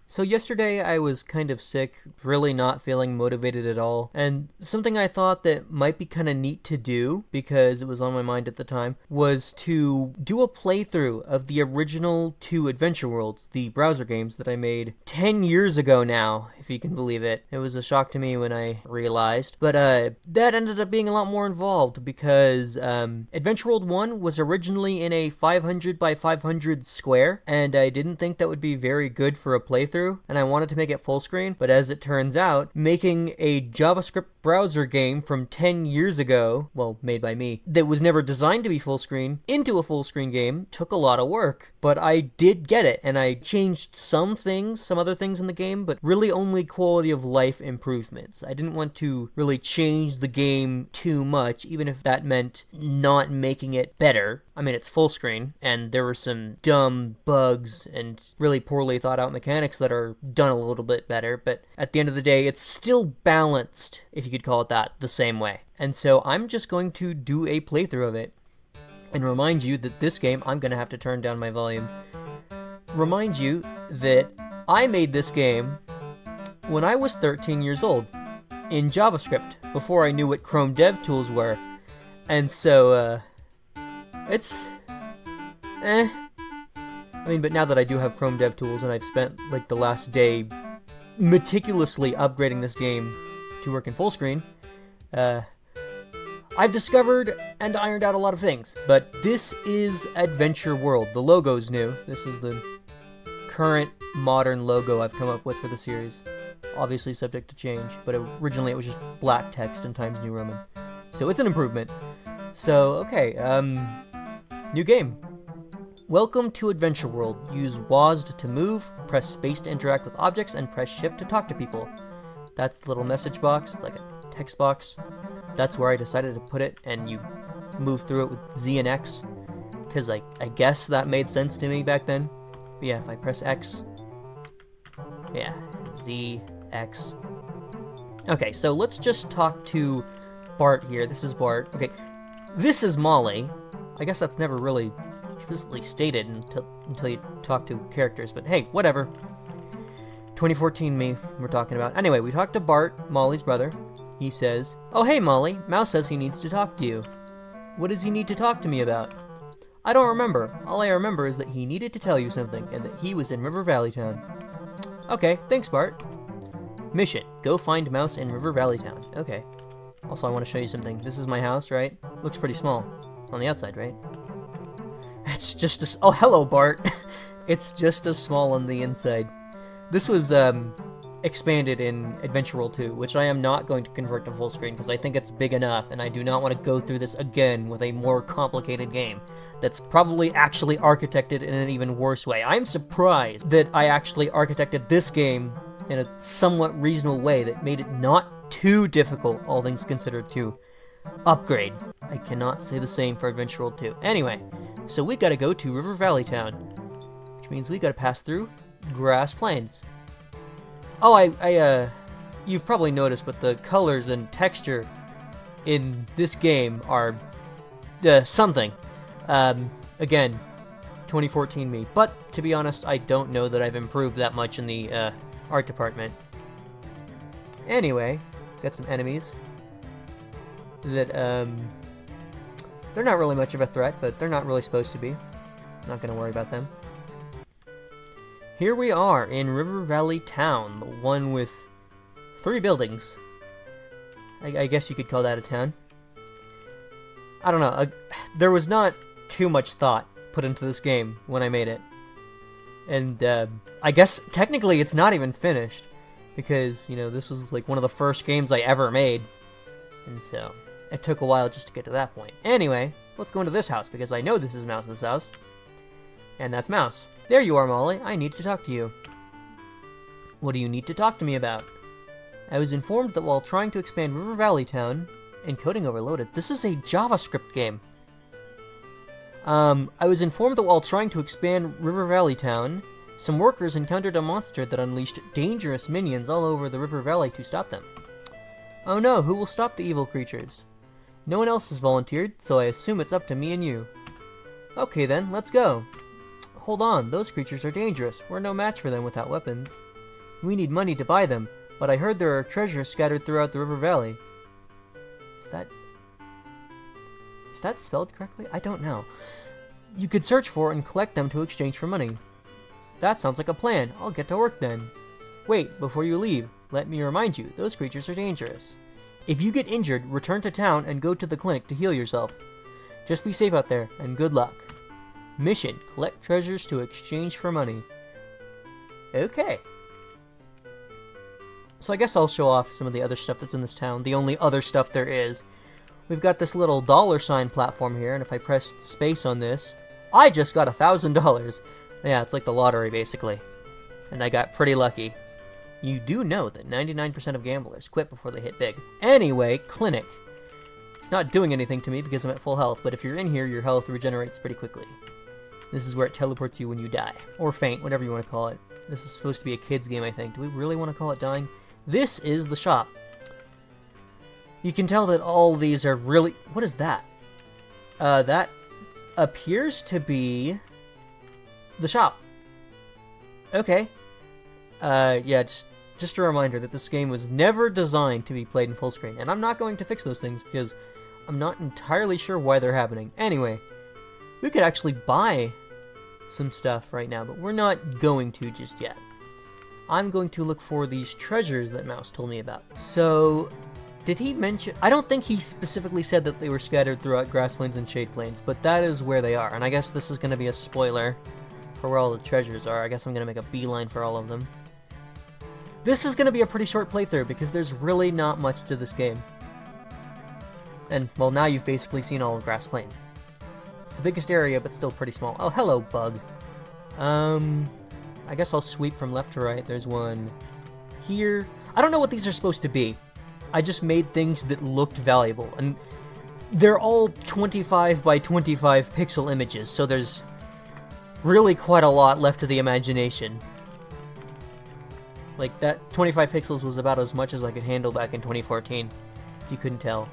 So yesterday I was kind of sick, really not feeling motivated at all, and something I thought that might be kind of neat to do, because it was on my mind at the time, was to do a playthrough of the original two Adventure Worlds, the browser games that I made 10 years ago now, if you can believe it. It was a shock to me when I realized, but that ended up being a lot more involved, because Adventure World 1 was originally in a 500 by 500 square, and I didn't think that would be very good for a playthrough, and I wanted to make it full screen, but as it turns out, making a JavaScript browser game from 10 years ago, well, made by me, that was never designed to be full screen, into a full screen game, took a lot of work. But I did get it, and I changed some other things in the game, but really only quality of life improvements. I didn't want to really change the game too much, even if that meant not making it better. I mean, it's full screen, and there were some dumb bugs and really poorly thought out mechanics that are done a little bit better, but at the end of the day, it's still balanced, if you could call it that, the same way. And so I'm just going to do a playthrough of it, and remind you that this game, I'm going to have to turn down my volume, remind you that I made this game when I was 13 years old, in JavaScript, before I knew what Chrome Dev Tools were, and so, it's, I mean, but now that I do have Chrome Dev Tools and I've spent, like, the last day meticulously upgrading this game to work in full screen, I've discovered and ironed out a lot of things. But this is Adventure World. The logo's new. This is the current modern logo I've come up with for the series. Obviously subject to change, but originally it was just black text in Times New Roman. So it's an improvement. So, okay, new game. Welcome to Adventure World. Use WASD to move, press space to interact with objects, and press shift to talk to people. That's the little message box. It's like a text box. That's where I decided to put it, and you move through it with Z and X, because I guess that made sense to me back then. But yeah, if I press X, yeah, Z, X. Okay, so let's just talk to Bart here. This is Bart. Okay, this is Molly. I guess that's never really explicitly stated until you talk to characters, but hey, whatever. 2014 me, we're talking about. Anyway, we talked to Bart, Molly's brother. He says, "Oh hey Molly, Mouse says he needs to talk to you." "What does he need to talk to me about?" "I don't remember. All I remember is that he needed to tell you something, and that he was in River Valley Town." "Okay, thanks Bart." "Mission, go find Mouse in River Valley Town." Okay. Also, I want to show you something. This is my house, right? Looks pretty small. On the outside, right? It's just as... Oh, hello, Bart. It's just as small on the inside. This was, expanded in Adventure World 2, which I am not going to convert to full screen, because I think it's big enough, and I do not want to go through this again with a more complicated game that's probably actually architected in an even worse way. I'm surprised that I actually architected this game in a somewhat reasonable way that made it not too difficult, all things considered, to upgrade. I cannot say the same for Adventure World 2. Anyway, so we gotta go to River Valley Town, which means we gotta pass through grass plains. Oh, you've probably noticed, but the colors and texture in this game are, something. Again, 2014 me. But, to be honest, I don't know that I've improved that much in the, art department. Anyway, got some enemies that, they're not really much of a threat, but they're not really supposed to be. Not gonna worry about them. Here we are in River Valley Town, the one with 3 buildings. I guess you could call that a town. I don't know, there was not too much thought put into this game when I made it. And, I guess technically it's not even finished, because, you know, this was like one of the first games I ever made. And so, it took a while just to get to that point. Anyway, let's go into this house, because I know this is Mouse's house. And that's Mouse. There you are, Molly. I need to talk to you. What do you need to talk to me about? I was informed that while trying to expand River Valley Town, encoding overloaded, this is a JavaScript game. I was informed that while trying to expand River Valley Town, some workers encountered a monster that unleashed dangerous minions all over the River Valley to stop them. Oh no, who will stop the evil creatures? No one else has volunteered, so I assume it's up to me and you. Okay then, let's go. Hold on, those creatures are dangerous. We're no match for them without weapons. We need money to buy them, but I heard there are treasures scattered throughout the river valley. Is that spelled correctly? I don't know. You could search for and collect them to exchange for money. That sounds like a plan. I'll get to work then. Wait, before you leave, let me remind you, those creatures are dangerous. If you get injured, return to town and go to the clinic to heal yourself. Just be safe out there, and good luck. Mission, collect treasures to exchange for money. Okay. So I guess I'll show off some of the other stuff that's in this town, the only other stuff there is. We've got this little $ platform here, and if I press space on this, I just got $1,000. Yeah, it's like the lottery, basically. And I got pretty lucky. You do know that 99% of gamblers quit before they hit big. Anyway, clinic. It's not doing anything to me because I'm at full health, but if you're in here, your health regenerates pretty quickly. This is where it teleports you when you die. Or faint, whatever you want to call it. This is supposed to be a kid's game, I think. Do we really want to call it dying? This is the shop. You can tell that all these are really... What is that? That appears to be the shop. Okay. Yeah, just a reminder that this game was never designed to be played in full screen. And I'm not going to fix those things because I'm not entirely sure why they're happening. Anyway, we could actually buy some stuff right now, but we're not going to just yet. I'm going to look for these treasures that Mouse told me about. So, did he mention... I don't think he specifically said that they were scattered throughout grasslands and shade plains, but that is where they are. And I guess this is going to be a spoiler for where all the treasures are. I guess I'm going to make a beeline for all of them. This is going to be a pretty short playthrough because there's really not much to this game. And, well, now you've basically seen all of Grass Plains. It's the biggest area, but still pretty small. Oh, hello, bug. I guess I'll sweep from left to right. There's one here. I don't know what these are supposed to be. I just made things that looked valuable. And they're all 25 by 25 pixel images, so there's really quite a lot left to the imagination. Like, that 25 pixels was about as much as I could handle back in 2014, if you couldn't tell.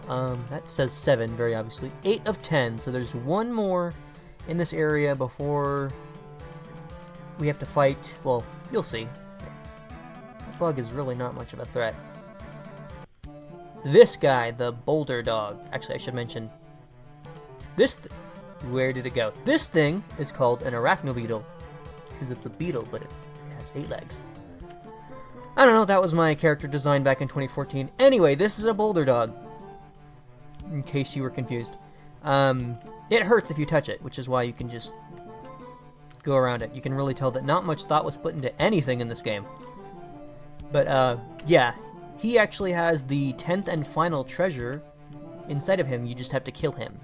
That says 7, very obviously. 8 of 10, so there's one more in this area before we have to fight. Well, you'll see. Okay. The bug is really not much of a threat. This guy, the boulder dog. Actually, I should mention this. Where did it go? This thing is called an arachnobeetle because it's a beetle, but it has 8 legs. I don't know. That was my character design back in 2014. Anyway, this is a boulder dog. In case you were confused, it hurts if you touch it, which is why you can just go around it. You can really tell that not much thought was put into anything in this game. But yeah. He actually has the 10th and final treasure inside of him. You just have to kill him.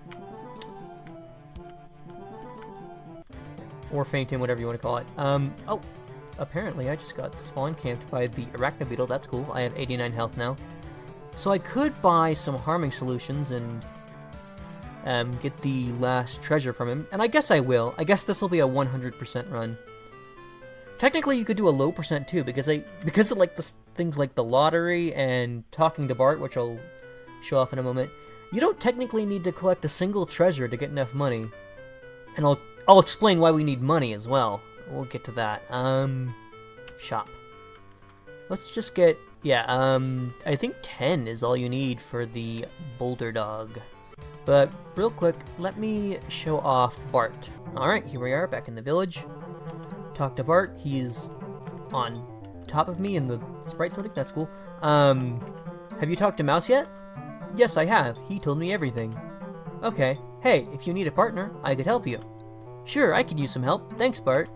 Or faint him, whatever you want to call it. Oh, apparently I just got spawn camped by the arachnobeetle. That's cool. I have 89 health now. So I could buy some harming solutions and get the last treasure from him. And I guess I will. I guess this will be a 100% run. Technically, you could do a low percent too, because of like the things like the lottery and talking to Bart, which I'll show off in a moment. You don't technically need to collect a single treasure to get enough money, and I'll explain why we need money as well. We'll get to that. Shop. Let's just get I think 10 is all you need for the boulder dog. But real quick, let me show off Bart. All right, here we are back in the village. Talk to Bart. He's on top of me in the sprite sorting. That's cool. Have you talked to Mouse yet? Yes, I have. He told me everything. Okay. Hey, if you need a partner, I could help you. Sure, I could use some help. Thanks, Bart.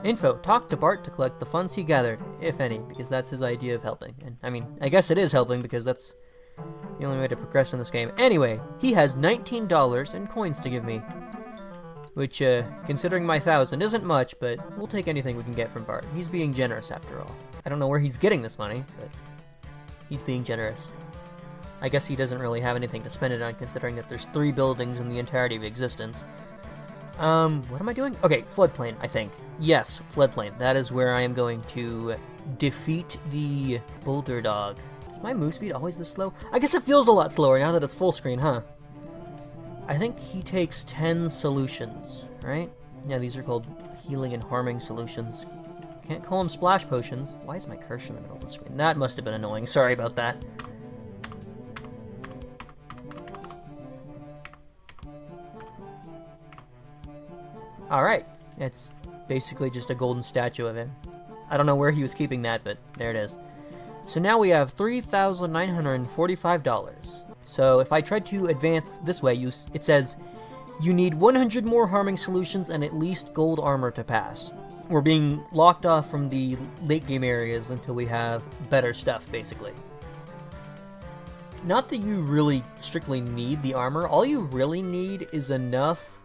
Info. Talk to Bart to collect the funds he gathered, if any, because that's his idea of helping. And, I mean, I guess it is helping because that's the only way to progress in this game. Anyway, he has $19 in coins to give me. Which, considering my 1,000 isn't much, but we'll take anything we can get from Bart. He's being generous, after all. I don't know where he's getting this money, but he's being generous. I guess he doesn't really have anything to spend it on, considering that there's 3 buildings in the entirety of existence. What am I doing? Okay, floodplain, I think. Yes, floodplain. That is where I am going to defeat the boulder dog. Is my move speed always this slow? I guess it feels a lot slower now that it's full screen, huh? I think he takes 10 solutions, right? Yeah, these are called healing and harming solutions. Can't call them splash potions. Why is my cursor in the middle of the screen? That must have been annoying. Sorry about that. Alright. It's basically just a golden statue of him. I don't know where he was keeping that, but there it is. So now we have $3,945. So if I try to advance this way, it says you need 100 more harming solutions and at least gold armor to pass. We're being locked off from the late game areas until we have better stuff, basically. Not that you really strictly need the armor. All you really need is enough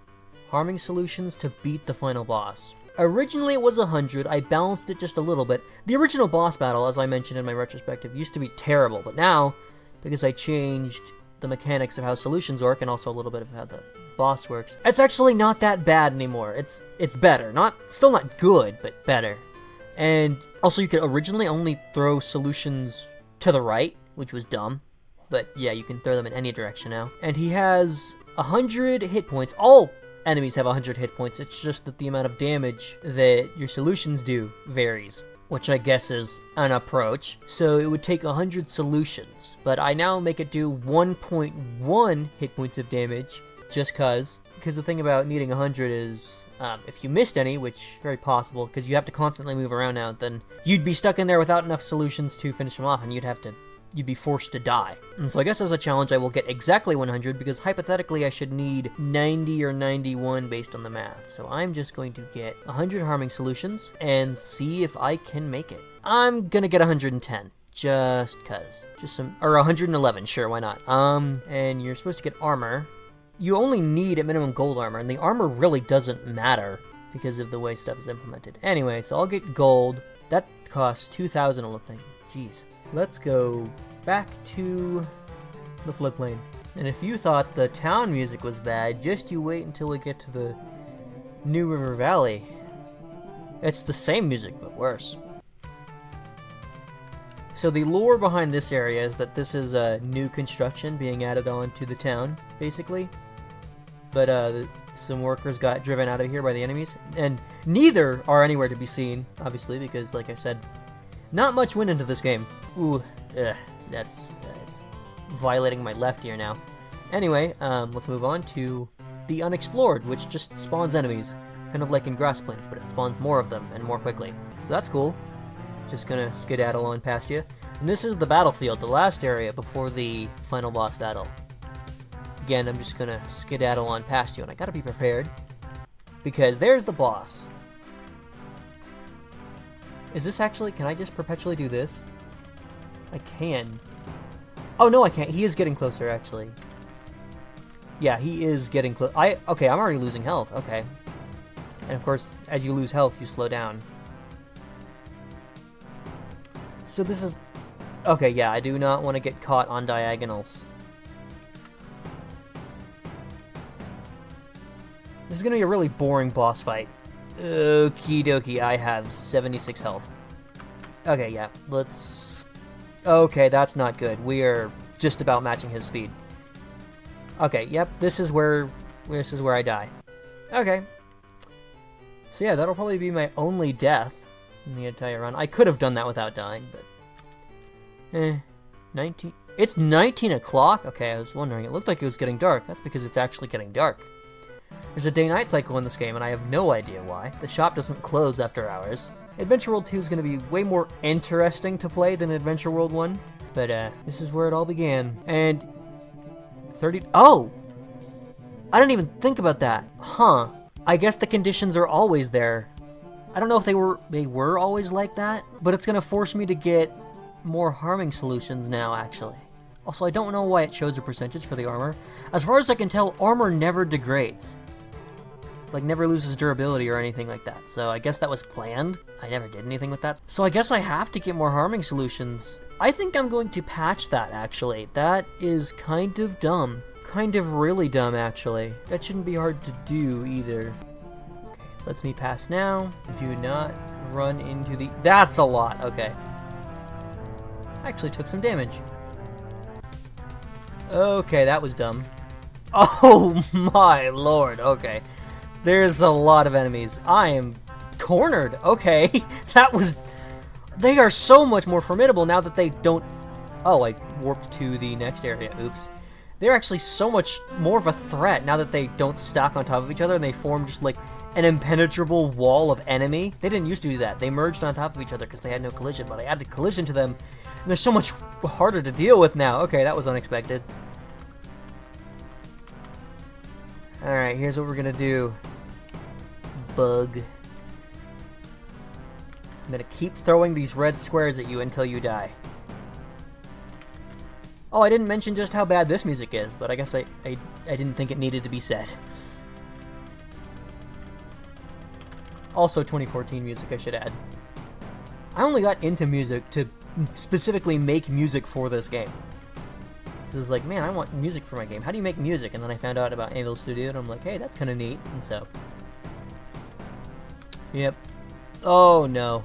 harming solutions to beat the final boss. Originally it was 100, I balanced it just a little bit. The original boss battle, as I mentioned in my retrospective, used to be terrible, but now, because I changed the mechanics of how solutions work and also a little bit of how the boss works, it's actually not that bad anymore. It's better. Still not good, but better. And also you could originally only throw solutions to the right, which was dumb. But yeah, you can throw them in any direction now. And he has 100 hit points. All enemies have 100 hit points. It's just that the amount of damage that your solutions do varies, which I guess is an approach. So it would take 100 solutions, but I now make it do 1.1 hit points of damage just because the thing about needing 100 is if you missed any, which is very possible because you have to constantly move around now, then you'd be stuck in there without enough solutions to finish them off and you'd be forced to die. And so I guess as a challenge I will get exactly 100 because hypothetically I should need 90 or 91 based on the math. So I'm just going to get 100 harming solutions and see if I can make it. I'm gonna get 110. Just cause. Or 111, sure, why not? And you're supposed to get armor. You only need a minimum gold armor, and the armor really doesn't matter because of the way stuff is implemented. Anyway, so I'll get gold. That costs 2,000 it looked like. Jeez. Let's go back to the floodplain. And if you thought the town music was bad, just you wait until we get to the New River Valley. It's the same music, but worse. So the lore behind this area is that this is a new construction being added on to the town, basically. But some workers got driven out of here by the enemies, and neither are anywhere to be seen, obviously, because, like I said, not much went into this game. Ooh, it's violating my left ear now. Anyway, let's move on to the unexplored, which just spawns enemies. Kind of like in Grass Plains, but it spawns more of them and more quickly. So that's cool. Just gonna skedaddle on past you. And this is the battlefield, the last area before the final boss battle. Again, I'm just gonna skedaddle on past you, and I gotta be prepared. Because there's the boss. Is this actually, can I just perpetually do this? I can. Oh no, I can't. He is getting closer, actually. Yeah, he is getting close. Okay, I'm already losing health. Okay. And of course, as you lose health, you slow down. So this is... Okay, yeah, I do not want to get caught on diagonals. This is going to be a really boring boss fight. Okie dokie, I have 76 health. Okay, yeah, let's... Okay, that's not good. We are just about matching his speed. Okay, yep, this is where I die. Okay. So yeah, that'll probably be my only death in the entire run. I could have done that without dying, but... 19... It's 19 o'clock? Okay, I was wondering. It looked like it was getting dark. That's because it's actually getting dark. There's a day-night cycle in this game, and I have no idea why. The shop doesn't close after hours. Adventure World 2 is going to be way more interesting to play than Adventure World 1, but this is where it all began. And 30... Oh! I didn't even think about that. Huh. I guess the conditions are always there. I don't know if they were always like that, but it's going to force me to get more harming solutions now, actually. Also, I don't know why it shows a percentage for the armor. As far as I can tell, armor never degrades. Like, never loses durability or anything like that. So I guess that was planned. I never did anything with that. So I guess I have to get more harming solutions. I think I'm going to patch that, actually. That is kind of dumb. Kind of really dumb, actually. That shouldn't be hard to do, either. Okay, lets me pass now. Do not run into the... That's a lot, okay. I actually took some damage. Okay, that was dumb. Oh my lord, okay. There's a lot of enemies. I am cornered. Okay, that was... They are so much more formidable now that they don't... Oh, I warped to the next area. Oops. They're actually so much more of a threat now that they don't stack on top of each other and they form just like an impenetrable wall of enemy. They didn't used to do that. They merged on top of each other because they had no collision, but I added collision to them and they're so much harder to deal with now. Okay, that was unexpected. Alright, here's what we're gonna do. Bug. I'm gonna keep throwing these red squares at you until you die. Oh, I didn't mention just how bad this music is, but I guess I didn't think it needed to be said. Also 2014 music, I should add. I only got into music to specifically make music for this game. This is like, man, I want music for my game. How do you make music? And then I found out about Anvil Studio, and I'm like, hey, that's kind of neat. And so... Yep. Oh, no.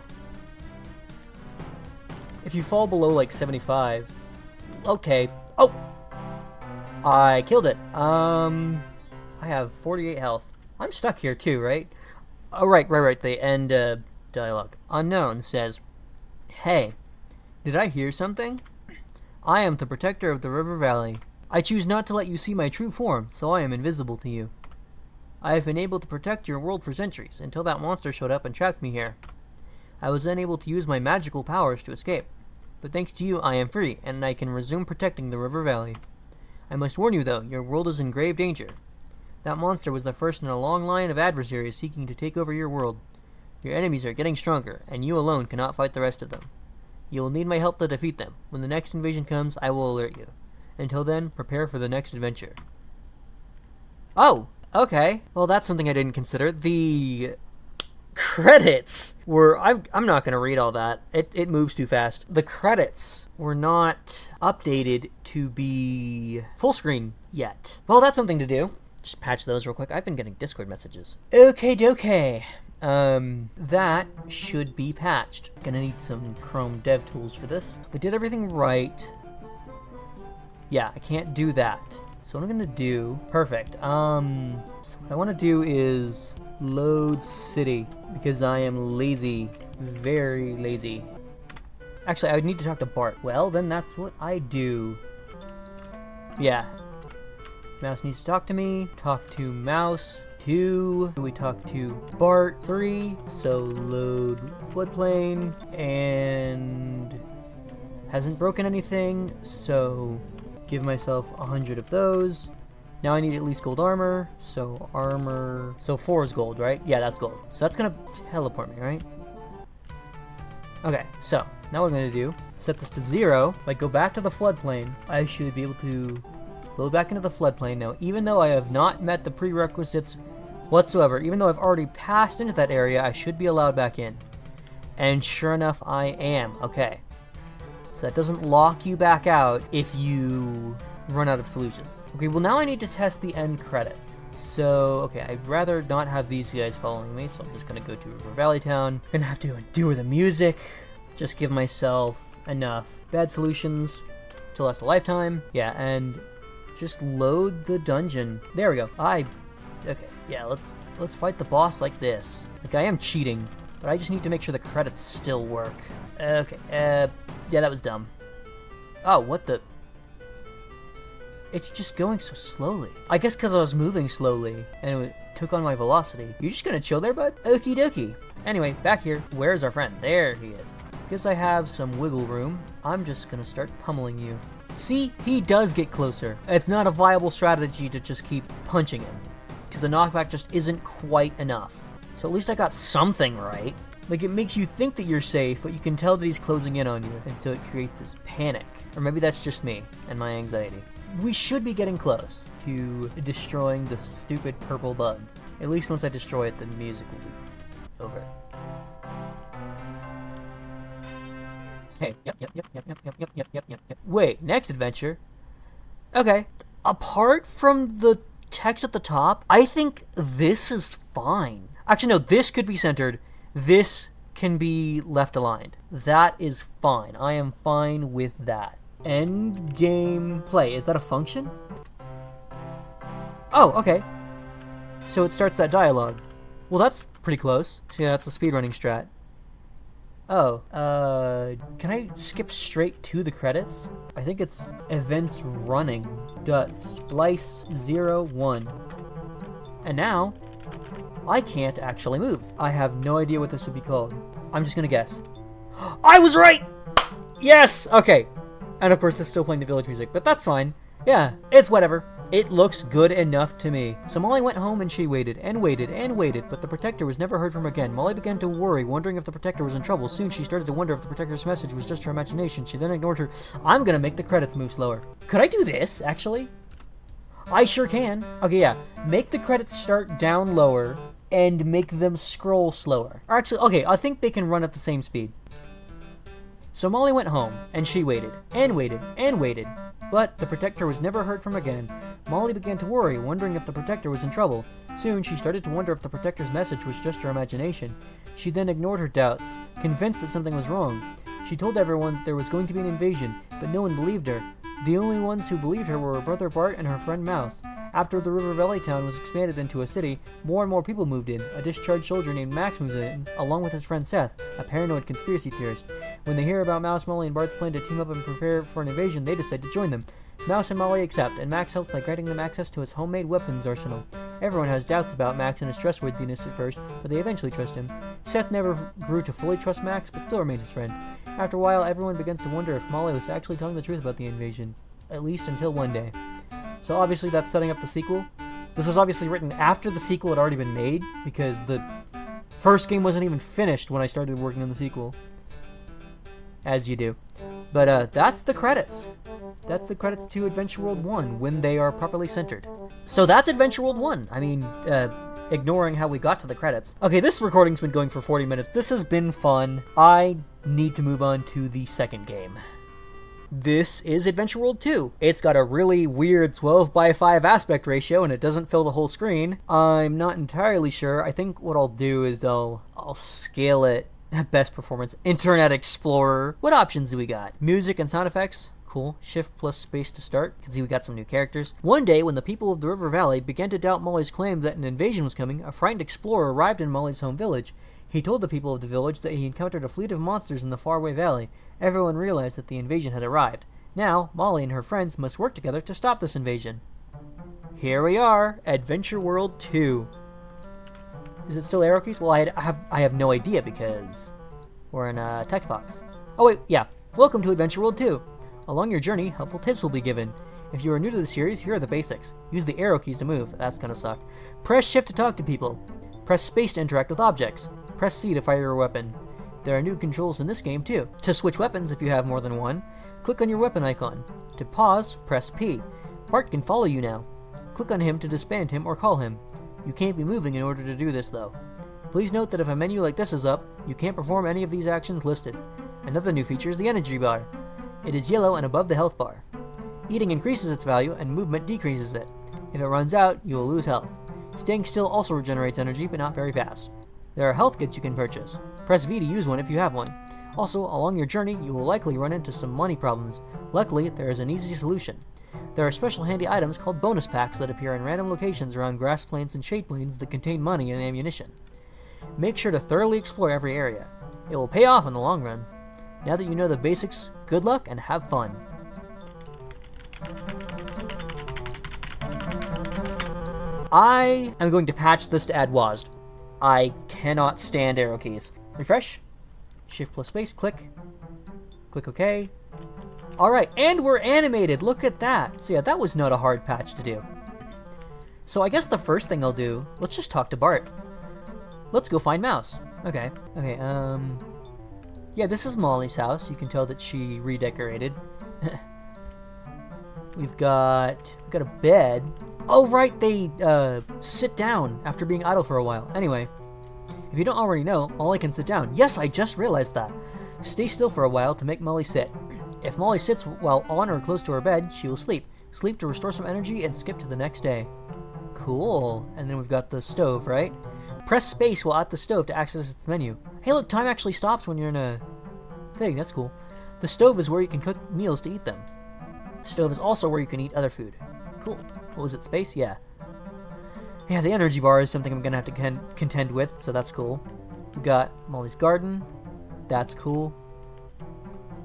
If you fall below, like, 75... Okay. Oh! I killed it. I have 48 health. I'm stuck here too, right? Oh, right. The end dialogue. Unknown says, hey, did I hear something? I am the protector of the river valley. I choose not to let you see my true form, so I am invisible to you. I have been able to protect your world for centuries, until that monster showed up and trapped me here. I was then able to use my magical powers to escape. But thanks to you, I am free, and I can resume protecting the river valley. I must warn you, though, your world is in grave danger. That monster was the first in a long line of adversaries seeking to take over your world. Your enemies are getting stronger, and you alone cannot fight the rest of them. You will need my help to defeat them. When the next invasion comes, I will alert you. Until then, prepare for the next adventure. Oh, okay. Well, that's something I didn't consider. The... credits were... I'm not going to read all that. It moves too fast. The credits were not updated to be full screen yet. Well, that's something to do. Just patch those real quick. I've been getting Discord messages. Okay, dokie. That should be patched. Gonna need some Chrome dev tools for this. If we did everything right... Yeah, I can't do that. So what I'm gonna do... Perfect. So what I want to do is... load city, because I am lazy, very lazy. Actually, I would need to talk to Bart. Well, then that's what I do. Yeah. Mouse needs to talk to me. Talk to Mouse. 2. We talk to Bart. 3. So load floodplain. And hasn't broken anything, so give myself 100 of those. Now I need at least gold armor, so armor... So 4 is gold, right? Yeah, that's gold. So that's gonna teleport me, right? Okay, so now what I'm gonna do, set this to 0. If I go back to the floodplain, I should be able to load back into the floodplain. Now, even though I have not met the prerequisites whatsoever, even though I've already passed into that area, I should be allowed back in. And sure enough, I am. Okay. So that doesn't lock you back out if you... run out of solutions. Okay, well now I need to test the end credits. So, okay, I'd rather not have these guys following me, so I'm just gonna go to River Valley Town. Gonna have to endure the music. Just give myself enough bad solutions to last a lifetime. Yeah, and just load the dungeon. There we go. Okay, yeah, let's fight the boss like this. Like, I am cheating, but I just need to make sure the credits still work. Okay, yeah, that was dumb. Oh, what the... It's just going so slowly. I guess because I was moving slowly, and it took on my velocity. You just gonna chill there, bud? Okie dokie. Anyway, back here. Where's our friend? There he is. Because I have some wiggle room, I'm just gonna start pummeling you. See? He does get closer. It's not a viable strategy to just keep punching him, because the knockback just isn't quite enough. So at least I got something right. Like, it makes you think that you're safe, but you can tell that he's closing in on you, and so it creates this panic. Or maybe that's just me, and my anxiety. We should be getting close to destroying the stupid purple bug. At least once I destroy it, the music will be over. Hey, yep. Wait, next adventure? Okay. Apart from the text at the top, I think this is fine. Actually, no, this could be centered. This can be left aligned. That is fine. I am fine with that. End game play. Is that a function? Oh, okay. So it starts that dialogue. Well, that's pretty close. So yeah, that's the speedrunning strat. Oh, can I skip straight to the credits? I think it's events running. Splice 01. And now, I can't actually move. I have no idea what this would be called. I'm just gonna guess. I was right! Yes! Okay. And of course, it's still playing the village music, but that's fine. Yeah, it's whatever. It looks good enough to me. So Molly went home and she waited and waited and waited, but the protector was never heard from again. Molly began to worry, wondering if the protector was in trouble. Soon she started to wonder if the protector's message was just her imagination. She then ignored her. I'm gonna make the credits move slower. Could I do this, actually? I sure can. Okay, yeah. Make the credits start down lower and make them scroll slower. Or actually, okay, I think they can run at the same speed. So Molly went home, and she waited, and waited, and waited. But the protector was never heard from again. Molly began to worry, wondering if the protector was in trouble. Soon, she started to wonder if the protector's message was just her imagination. She then ignored her doubts, convinced that something was wrong. She told everyone there was going to be an invasion, but no one believed her. The only ones who believed her were her brother Bart and her friend Mouse. After the River Valley town was expanded into a city, more and more people moved in. A discharged soldier named Max moves in, along with his friend Seth, a paranoid conspiracy theorist. When they hear about Mouse, Molly, and Bart's plan to team up and prepare for an invasion, they decide to join them. Mouse and Molly accept, and Max helps by granting them access to his homemade weapons arsenal. Everyone has doubts about Max and his trustworthiness at first, but they eventually trust him. Seth never grew to fully trust Max, but still remained his friend. After a while, everyone begins to wonder if Molly was actually telling the truth about the invasion. At least until one day. So obviously that's setting up the sequel. This was obviously written after the sequel had already been made, because the first game wasn't even finished when I started working on the sequel. As you do. But that's the credits. That's the credits to Adventure World 1 when they are properly centered. So that's Adventure World 1. I mean, ignoring how we got to the credits. Okay, this recording's been going for 40 minutes. This has been fun. I need to move on to the second game. This is Adventure World 2. It's got a really weird 12:5 aspect ratio and it doesn't fill the whole screen. I'm not entirely sure. I think what I'll do is I'll scale it at best performance. Internet Explorer. What options do we got? Music and sound effects. Cool. Shift plus space to start. You can see we got some new characters. One day, when the people of the River Valley began to doubt Molly's claim that an invasion was coming, a frightened explorer arrived in Molly's home village. He told the people of the village that he encountered a fleet of monsters in the faraway valley. Everyone realized that the invasion had arrived. Now, Molly and her friends must work together to stop this invasion. Here we are, Adventure World 2. Is it still arrow keys? Well, I have no idea because we're in a text box. Oh wait, yeah. Welcome to Adventure World 2. Along your journey, helpful tips will be given. If you are new to the series, here are the basics. Use the arrow keys to move. That's gonna suck. Press shift to talk to people. Press space to interact with objects. Press C to fire your weapon. There are new controls in this game too. To switch weapons if you have more than one, click on your weapon icon. To pause, press P. Bart can follow you now. Click on him to disband him or call him. You can't be moving in order to do this though. Please note that if a menu like this is up, you can't perform any of these actions listed. Another new feature is the energy bar. It is yellow and above the health bar. Eating increases its value and movement decreases it. If it runs out, you will lose health. Staying still also regenerates energy, but not very fast. There are health kits you can purchase. Press V to use one if you have one. Also, along your journey, you will likely run into some money problems. Luckily, there is an easy solution. There are special handy items called bonus packs that appear in random locations around grass plains and shade plains that contain money and ammunition. Make sure to thoroughly explore every area. It will pay off in the long run. Now that you know the basics, good luck and have fun. I am going to patch this to add WASD. I cannot stand arrow keys. Refresh. Shift plus space. Click. Click OK. Alright, and we're animated. Look at that. So yeah, that was not a hard patch to do. So I guess the first thing I'll do, let's just talk to Bart. Let's go find Mouse. Okay. Okay, yeah, this is Molly's house. You can tell that she redecorated. We've got a bed. Oh, right, they sit down after being idle for a while. Anyway, if you don't already know, Molly can sit down. Yes, I just realized that. Stay still for a while to make Molly sit. If Molly sits while on or close to her bed, she will sleep. Sleep to restore some energy and skip to the next day. Cool. And then we've got the stove, right? Press space while at the stove to access its menu. Hey, look, time actually stops when you're in a thing. That's cool. The stove is where you can cook meals to eat them. The stove is also where you can eat other food. Cool. What was it, space? Yeah. Yeah, the energy bar is something I'm gonna have to contend with, so that's cool. We got Molly's Garden. That's cool.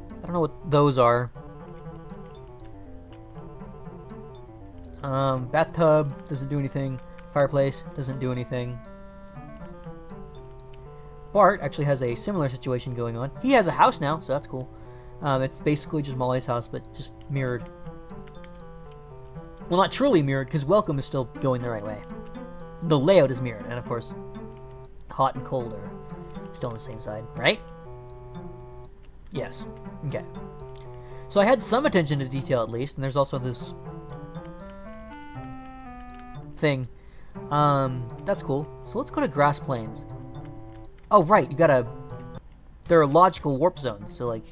I don't know what those are. Bathtub doesn't do anything. Fireplace doesn't do anything. Bart actually has a similar situation going on. He has a house now, so that's cool. It's basically just Molly's house, but just mirrored. Well, not truly mirrored, because Welcome is still going the right way. The layout is mirrored, and of course, hot and cold are still on the same side, right? Yes. Okay. So I had some attention to detail at least, and there's also this thing. That's cool. So let's go to Grass Plains. Oh, right, you gotta... There are logical warp zones, so like...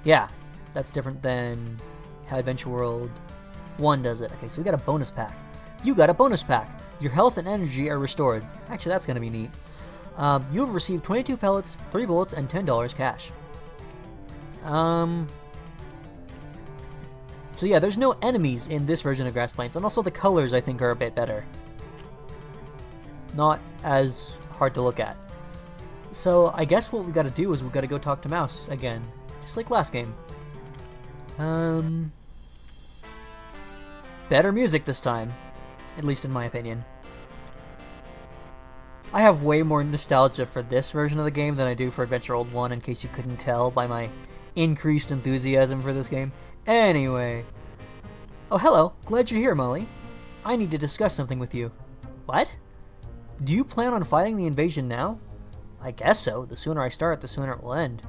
Yeah, that's different than how Adventure World 1 does it. Okay, so we got a bonus pack. You got a bonus pack. Your health and energy are restored. Actually, that's gonna be neat. You have received 22 pellets, 3 bullets, and $10 cash. So yeah, there's no enemies in this version of Grass Plains, and also the colors I think are a bit better. Not as hard to look at. So I guess what we gotta do is we gotta go talk to Mouse again, just like last game. Better music this time, at least in my opinion. I have way more nostalgia for this version of the game than I do for Adventure World 1, in case you couldn't tell by my increased enthusiasm for this game. Anyway. Oh, hello. Glad you're here, Molly. I need to discuss something with you. What? Do you plan on fighting the invasion now? I guess so. The sooner I start, the sooner it will end.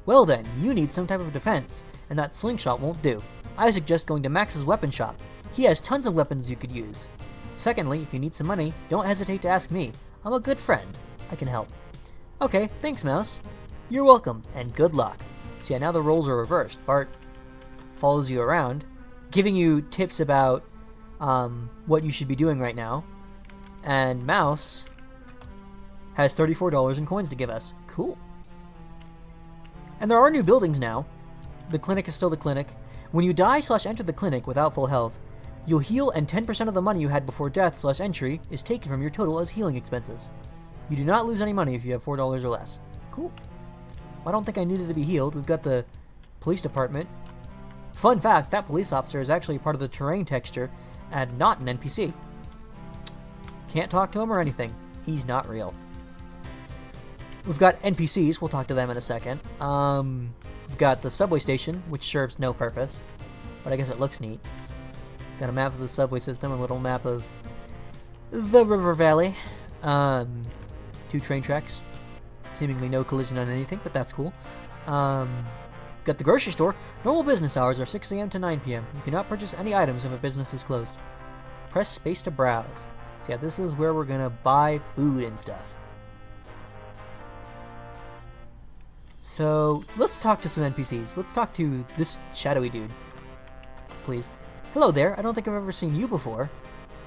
Well then, you need some type of defense, and that slingshot won't do. I suggest going to Max's weapon shop. He has tons of weapons you could use. Secondly, if you need some money, don't hesitate to ask me. I'm a good friend. I can help. Okay, thanks, Mouse. You're welcome, and good luck. So yeah, now the roles are reversed. Bart follows you around, giving you tips about what you should be doing right now. And Mouse has $34 in coins to give us. Cool. And there are new buildings now. The clinic is still the clinic. When you die / enter the clinic without full health, you'll heal, and 10% of the money you had before death / entry is taken from your total as healing expenses. You do not lose any money if you have $4 or less. Cool. I don't think I needed to be healed. We've got the police department. Fun fact, that police officer is actually part of the terrain texture and not an NPC. Can't talk to him or anything. He's not real. We've got NPCs. We'll talk to them in a second. We've got the subway station, which serves no purpose, but I guess it looks neat. Got a map of the subway system, a little map of the river valley. 2 train tracks. Seemingly no collision on anything, but that's cool. Got the grocery store. Normal business hours are 6 a.m. to 9 p.m. You cannot purchase any items if a business is closed. Press space to browse. So yeah, this is where we're gonna buy food and stuff. So let's talk to some NPCs. Let's talk to this shadowy dude, please. Hello there. I don't think I've ever seen you before.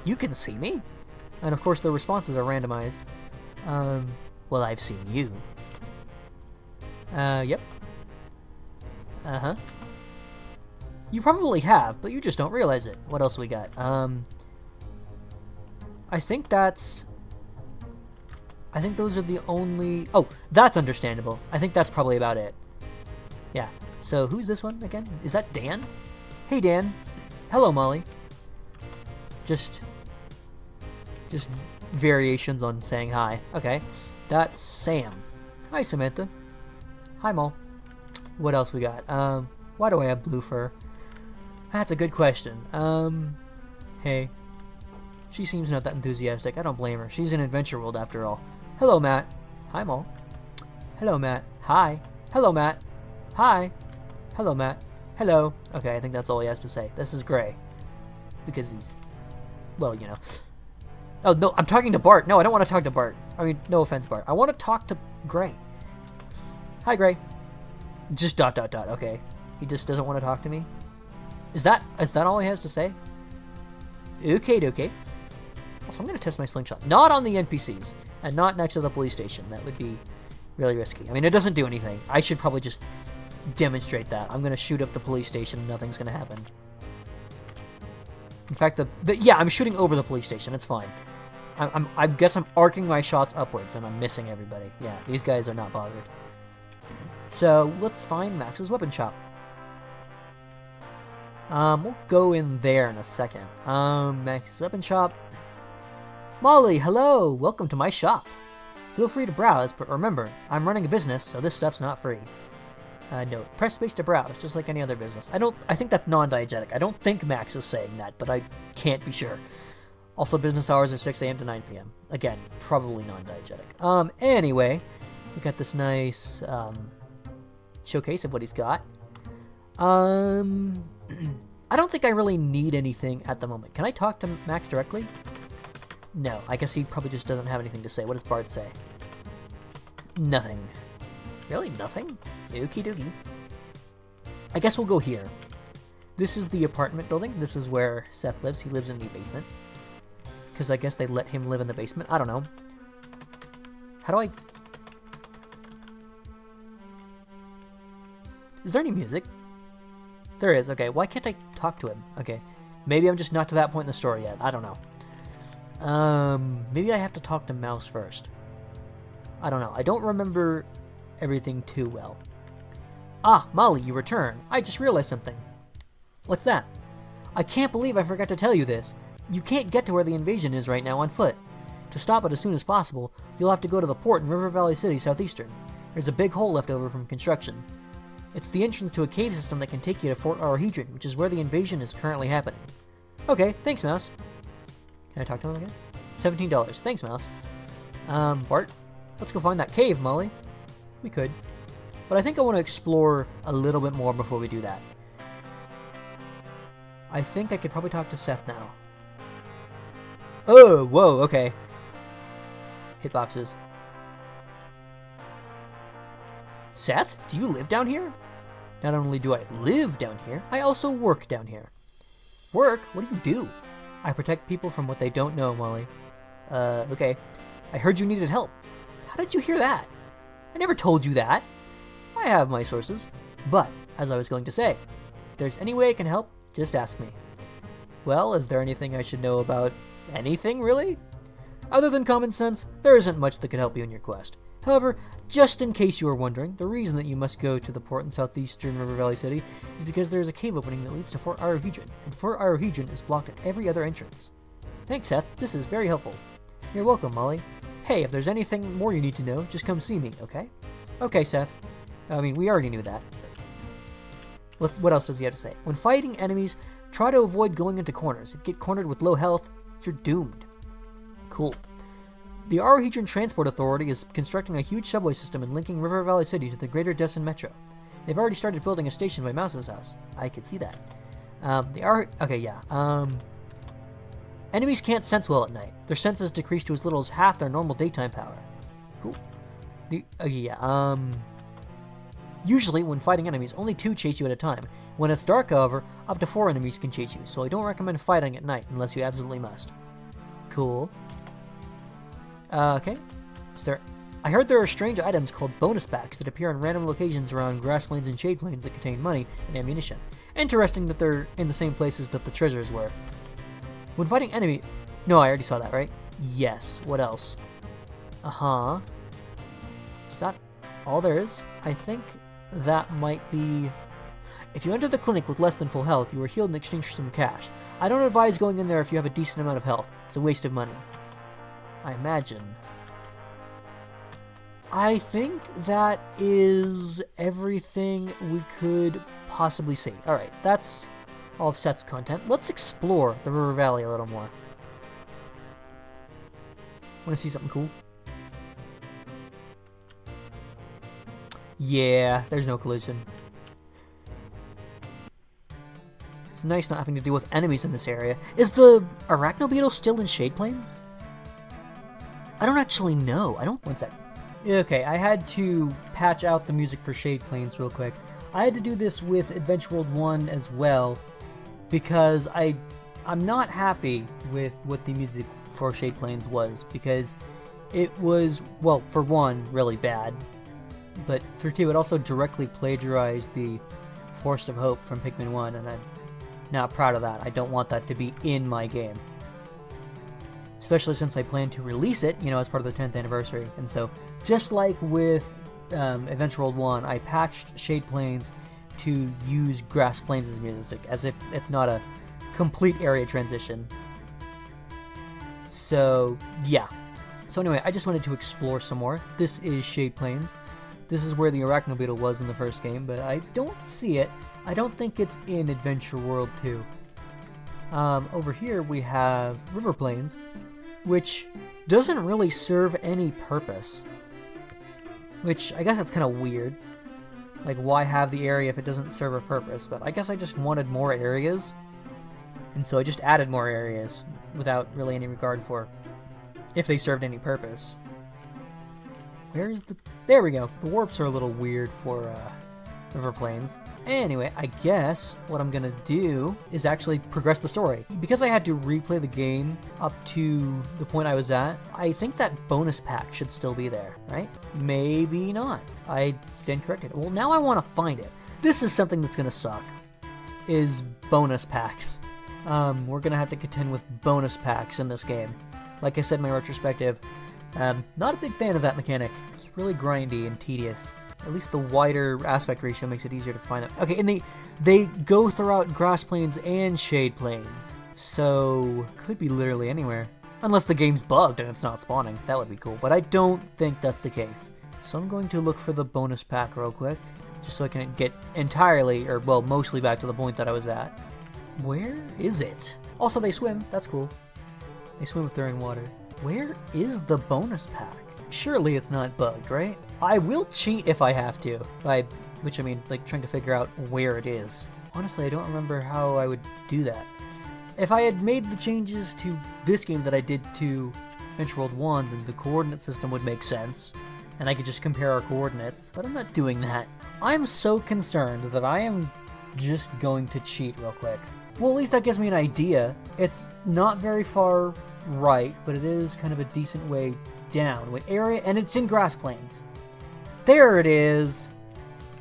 You can see me? And of course, the responses are randomized. Well, I've seen you. Yep. Uh-huh. You probably have, but you just don't realize it. What else we got? I think those are the only... Oh, that's understandable. I think that's probably about it. Yeah. So, who's this one again? Is that Dan? Hey, Dan. Hello, Molly. Just variations on saying hi. Okay. That's Sam. Hi, Samantha. Hi, Mol. What else we got? Why do I have blue fur? That's a good question. Hey. She seems not that enthusiastic. I don't blame her. She's in Adventure World after all. Hello, Matt. Hi, Mol. Hello, Matt. Hi. Hello, Matt. Hi. Hello, Matt. Hello. Okay, I think that's all he has to say. This is Gray. Because he's... Well, you know. Oh, no, I'm talking to Bart. No, I don't want to talk to Bart. I mean, no offense, Bart. I want to talk to Gray. Hi, Gray. Just ... Okay. He just doesn't want to talk to me? Is that all he has to say? Okay. Also, I'm going to test my slingshot. Not on the NPCs. And not next to the police station. That would be really risky. I mean, it doesn't do anything. I should probably just demonstrate that. I'm going to shoot up the police station and nothing's going to happen. In fact, yeah, I'm shooting over the police station. It's fine. I guess I'm arcing my shots upwards, and I'm missing everybody. Yeah, these guys are not bothered. So let's find Max's weapon shop. We'll go in there in a second. Max's weapon shop. Molly, hello! Welcome to my shop. Feel free to browse, but remember, I'm running a business, so this stuff's not free. Note, press space to browse, just like any other business. I think that's non-diegetic. I don't think Max is saying that, but I can't be sure. Also, business hours are 6 a.m. to 9 p.m. Again, probably non-diegetic. Anyway, we got this nice, showcase of what he's got. I don't think I really need anything at the moment. Can I talk to Max directly? No, I guess he probably just doesn't have anything to say. What does Bart say? Nothing. Really? Nothing? Okie dokie. I guess we'll go here. This is the apartment building. This is where Seth lives. He lives in the basement. Because I guess they let him live in the basement. I don't know. How do I... Is there any music? There is. Okay, why can't I talk to him? Okay, maybe I'm just not to that point in the story yet. I don't know. Maybe I have to talk to Mouse first. I don't know. I don't remember everything too well. Ah, Molly, you return. I just realized something. What's that? I can't believe I forgot to tell you this. You can't get to where the invasion is right now on foot. To stop it as soon as possible, you'll have to go to the port in River Valley City, southeastern. There's a big hole left over from construction. It's the entrance to a cave system that can take you to Fort Arrowheadron, which is where the invasion is currently happening. Okay, thanks, Mouse. Can I talk to him again? $17. Thanks, Mouse. Bart, let's go find that cave, Molly. We could. But I think I want to explore a little bit more before we do that. I think I could probably talk to Seth now. Oh, whoa, okay. Hitboxes. Seth, do you live down here? Not only do I live down here, I also work down here. Work? What do you do? I protect people from what they don't know, Molly. Okay. I heard you needed help. How did you hear that? I never told you that. I have my sources. But, as I was going to say, if there's any way I can help, just ask me. Well, is there anything I should know about anything, really? Other than common sense, there isn't much that could help you in your quest. However, just in case you are wondering, the reason that you must go to the port in southeastern River Valley City is because there is a cave opening that leads to Fort Arrowheadron, and Fort Arrowheadron is blocked at every other entrance. Thanks, Seth. This is very helpful. You're welcome, Molly. Hey, if there's anything more you need to know, just come see me, okay? Okay, Seth. I mean, we already knew that. What else does he have to say? When fighting enemies, try to avoid going into corners. If you get cornered with low health, you're doomed. Cool. The Arrowheadron Transport Authority is constructing a huge subway system and linking River Valley City to the greater Destin Metro. They've already started building a station by Mouse's house. I could see that. Enemies can't sense well at night. Their senses decrease to as little as half their normal daytime power. Cool. Usually, when fighting enemies, only 2 chase you at a time. When it's dark, however, up to 4 enemies can chase you, so I don't recommend fighting at night unless you absolutely must. Cool. Okay. I heard there are strange items called bonus packs that appear in random locations around grass plains and shade plains that contain money and ammunition. Interesting that they're in the same places that the treasures were. When fighting enemy... No, I already saw that, right? Yes. What else? Uh-huh. Is that all there is? I think that might be... If you enter the clinic with less than full health, you are healed in exchange for some cash. I don't advise going in there if you have a decent amount of health. It's a waste of money. I imagine. I think that is everything we could possibly see. Alright, that's all of Seth's content. Let's explore the River Valley a little more. Want to see something cool? Yeah, there's no collision. It's nice not having to deal with enemies in this area. Is the Arachnobeetle still in Shade Plains? I don't actually know. One sec. Okay, I had to patch out the music for Shade Plains real quick. I had to do this with Adventure World 1 as well, because I'm not happy with what the music for Shade Plains was, because it was, well, for one, really bad, but for two, it also directly plagiarized the Forest of Hope from Pikmin 1, and not proud of that. I don't want that to be in my game. Especially since I plan to release it, you know, as part of the 10th anniversary. And so, just like with Adventure World 1, I patched Shade Plains to use Grass Plains as music, as if it's not a complete area transition. So, yeah. So anyway, I just wanted to explore some more. This is Shade Plains. This is where the Arachnobeetle was in the first game, but I don't see it. I don't think it's in Adventure World 2. Over here we have River Plains, which doesn't really serve any purpose. Which, I guess that's kind of weird. Like, why have the area if it doesn't serve a purpose? But I guess I just wanted more areas. And so I just added more areas without really any regard for if they served any purpose. Where is the... There we go. The warps are a little weird for River Plains. Anyway, I guess what I'm gonna do is actually progress the story. Because I had to replay the game up to the point I was at, I think that bonus pack should still be there, right? Maybe not. I stand corrected. Well, now I want to find it. This is something that's gonna suck, is bonus packs. We're gonna have to contend with bonus packs in this game. Like I said in my retrospective, not a big fan of that mechanic. It's really grindy and tedious. At least the wider aspect ratio makes it easier to find them. Okay, and they go throughout Grass Plains and Shade Plains. So, could be literally anywhere. Unless the game's bugged and it's not spawning. That would be cool, but I don't think that's the case. So I'm going to look for the bonus pack real quick, just so I can get entirely, or well, mostly back to the point that I was at. Where is it? Also, they swim. That's cool. They swim if they're in water. Where is the bonus pack? Surely it's not bugged, right? I will cheat if I have to. By which I mean, like, trying to figure out where it is. Honestly, I don't remember how I would do that. If I had made the changes to this game that I did to Adventure World 1, then the coordinate system would make sense. And I could just compare our coordinates. But I'm not doing that. I'm so concerned that I am just going to cheat real quick. Well, at least that gives me an idea. It's not very far right, but it is kind of a decent way down. With area, and it's in Grass Plains. There it is!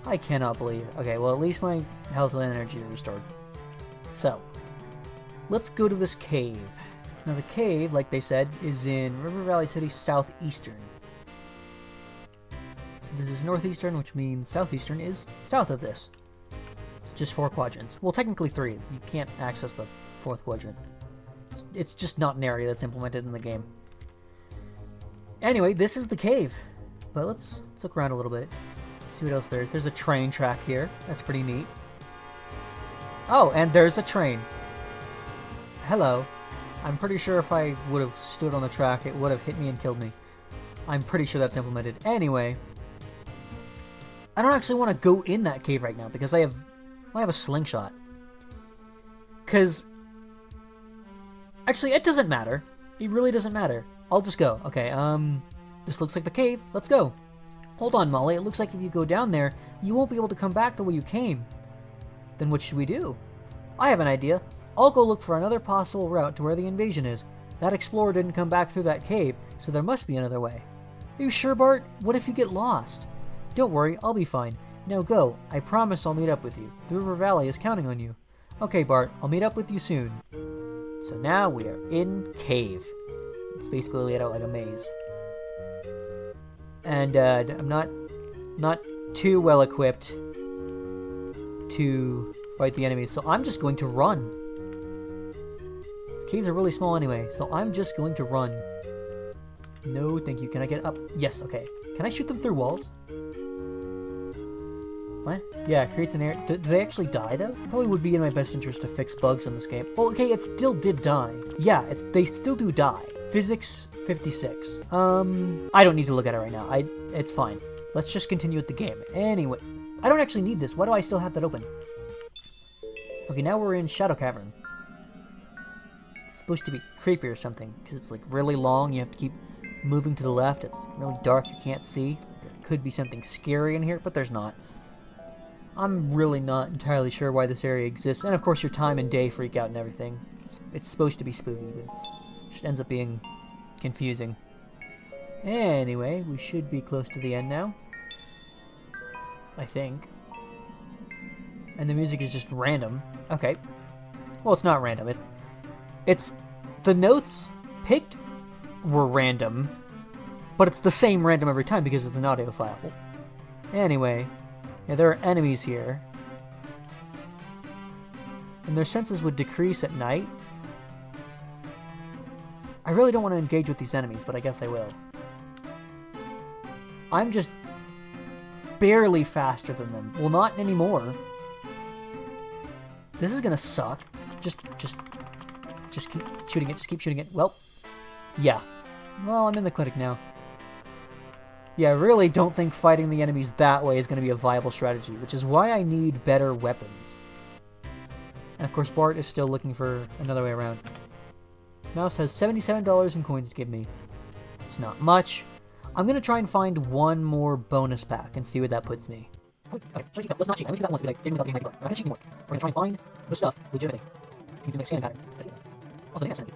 I cannot believe it. Okay, well, at least my health and energy are restored. So, let's go to this cave. Now, the cave, like they said, is in River Valley City southeastern. So this is northeastern, which means southeastern is south of this. It's just 4 quadrants. Well, technically 3. You can't access the 4th quadrant. It's just not an area that's implemented in the game. Anyway, this is the cave. But let's look around a little bit. See what else there is. There's a train track here. That's pretty neat. Oh, and there's a train. Hello. I'm pretty sure if I would have stood on the track, it would have hit me and killed me. I'm pretty sure that's implemented. Anyway, I don't actually want to go in that cave right now because I have a slingshot. Because actually, it doesn't matter. It really doesn't matter. I'll just go. Okay, this looks like the cave. Let's go. Hold on, Molly. It looks like if you go down there, you won't be able to come back the way you came. Then what should we do? I have an idea. I'll go look for another possible route to where the invasion is. That explorer didn't come back through that cave, so there must be another way. Are you sure, Bart? What if you get lost? Don't worry, I'll be fine. Now go. I promise I'll meet up with you. The River Valley is counting on you. Okay, Bart. I'll meet up with you soon. So now we are in cave. It's basically laid out like a maze. And I'm not too well equipped to fight the enemies, so I'm just going to run. These caves are really small anyway, so I'm just going to run. No, thank you. Can I get up? Yes, okay. Can I shoot them through walls? What? Yeah, it creates an air. Do they actually die, though? Probably would be in my best interest to fix bugs in this game. Oh, okay, it still did die. Yeah, they still do die. Physics 56. I don't need to look at it right now. It's fine. Let's just continue with the game. Anyway, I don't actually need this. Why do I still have that open? Okay, now we're in Shadow Cavern. It's supposed to be creepy or something, because it's like really long. You have to keep moving to the left. It's really dark. You can't see. There could be something scary in here, but there's not. I'm really not entirely sure why this area exists. And of course your time and day freak out and everything. It's supposed to be spooky, but it just ends up being confusing. Anyway, we should be close to the end now. I think. And the music is just random. Okay. Well, it's not random. It's the notes picked were random, but it's the same random every time because it's an audio file. Anyway, yeah, there are enemies here. And their senses would decrease at night. I really don't want to engage with these enemies, but I guess I will. I'm just barely faster than them. Well, not anymore. This is gonna suck. Just keep shooting it. Just keep shooting it. Well, yeah. Well, I'm in the clinic now. Yeah, I really don't think fighting the enemies that way is going to be a viable strategy, which is why I need better weapons. And of course, Bart is still looking for another way around. Mouse has $77 in coins to give me. It's not much. I'm going to try and find one more bonus pack and see where that puts me. Okay, let's not cheat. I only did that once because I didn't really like it. We're not going to cheat anymore. We're going to try and find the stuff legitimately. You can do a scanning pattern. Also, the next enemy.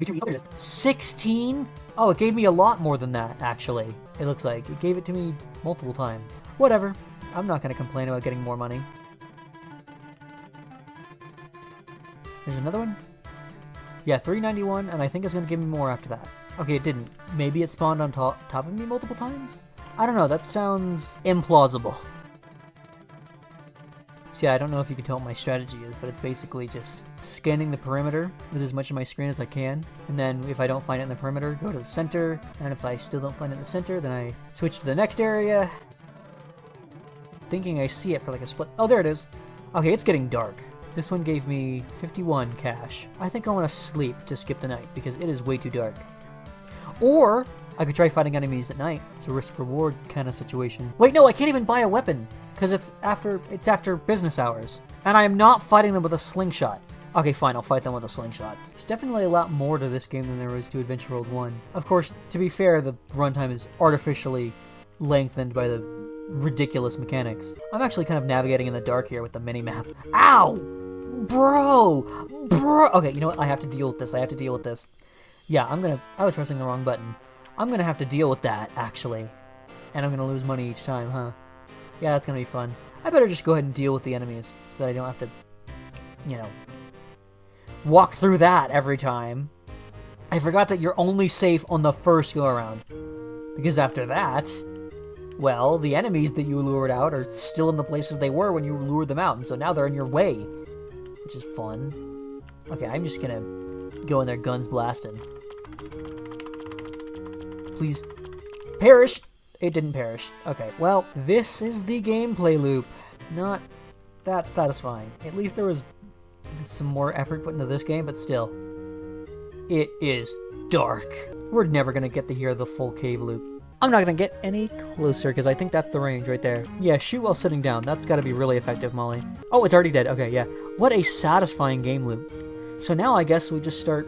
B2E, oh, there it is. 16? Oh, it gave me a lot more than that, actually. It looks like. It gave it to me multiple times. Whatever. I'm not going to complain about getting more money. There's another one? Yeah, 391, and I think it's going to give me more after that. Okay, it didn't. Maybe it spawned on top of me multiple times? I don't know, that sounds implausible. So yeah, I don't know if you can tell what my strategy is, but it's basically just scanning the perimeter with as much of my screen as I can, and then if I don't find it in the perimeter, go to the center, and if I still don't find it in the center, then I switch to the next area, thinking I see it for like a split. Oh, there it is. Okay, it's getting dark. This one gave me 51 cash. I think I want to sleep to skip the night, because it is way too dark. Or I could try fighting enemies at night. It's a risk-reward kind of situation. Wait, no, I can't even buy a weapon, because it's after business hours. And I am not fighting them with a slingshot. Okay, fine, I'll fight them with a slingshot. There's definitely a lot more to this game than there was to Adventure World 1. Of course, to be fair, the runtime is artificially lengthened by the ridiculous mechanics. I'm actually kind of navigating in the dark here with the mini-map. Ow! Bro! Okay, you know what? I have to deal with this. Yeah, I was pressing the wrong button. I'm gonna have to deal with that, actually. And I'm gonna lose money each time, huh? Yeah, that's gonna be fun. I better just go ahead and deal with the enemies, so that I don't have to, you know, walk through that every time. I forgot that you're only safe on the first go-around. Because after that, well, the enemies that you lured out are still in the places they were when you lured them out, and so now they're in your way. Which is fun. Okay, I'm just gonna go in there guns blasting. Please perish! It didn't perish. Okay, well, this is the gameplay loop. Not that satisfying. At least there was some more effort put into this game, but still. It is dark. We're never gonna get to hear the full cave loop. I'm not gonna get any closer, because I think that's the range right there. Yeah, shoot while sitting down. That's gotta be really effective, Molly. Oh, it's already dead. Okay, yeah. What a satisfying game loop. So now I guess we just start...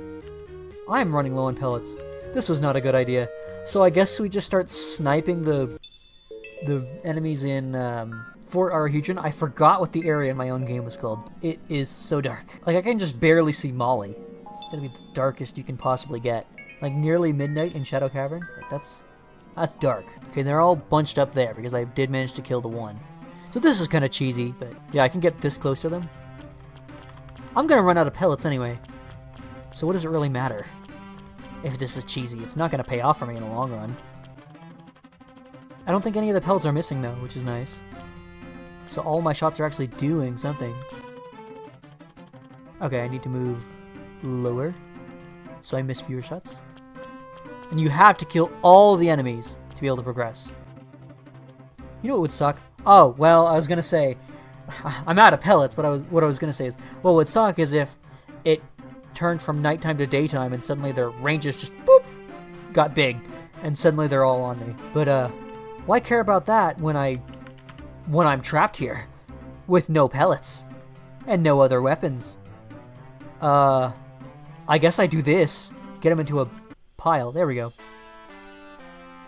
I'm running low on pellets. This was not a good idea. So I guess we just start sniping the enemies in Fort Arahedron. I forgot what the area in my own game was called. It is so dark. Like, I can just barely see Molly. It's gonna be the darkest you can possibly get. Like, nearly midnight in Shadow Cavern. Like, that's dark. Okay, they're all bunched up there because I did manage to kill the one. So this is kind of cheesy, but yeah, I can get this close to them. I'm gonna run out of pellets anyway. So what does it really matter? If this is cheesy, it's not gonna pay off for me in the long run. I don't think any of the pellets are missing though, which is nice. So all my shots are actually doing something. Okay, I need to move lower so I miss fewer shots. And you have to kill all the enemies to be able to progress. You know what would suck? Oh, well, I was gonna say, I'm out of pellets, but what I was gonna say is, what would suck is if it turned from nighttime to daytime and suddenly their ranges just, boop, got big, and suddenly they're all on me. But, why care about that when I'm trapped here with no pellets and no other weapons? I guess I do this. Get them into a pile. There we go.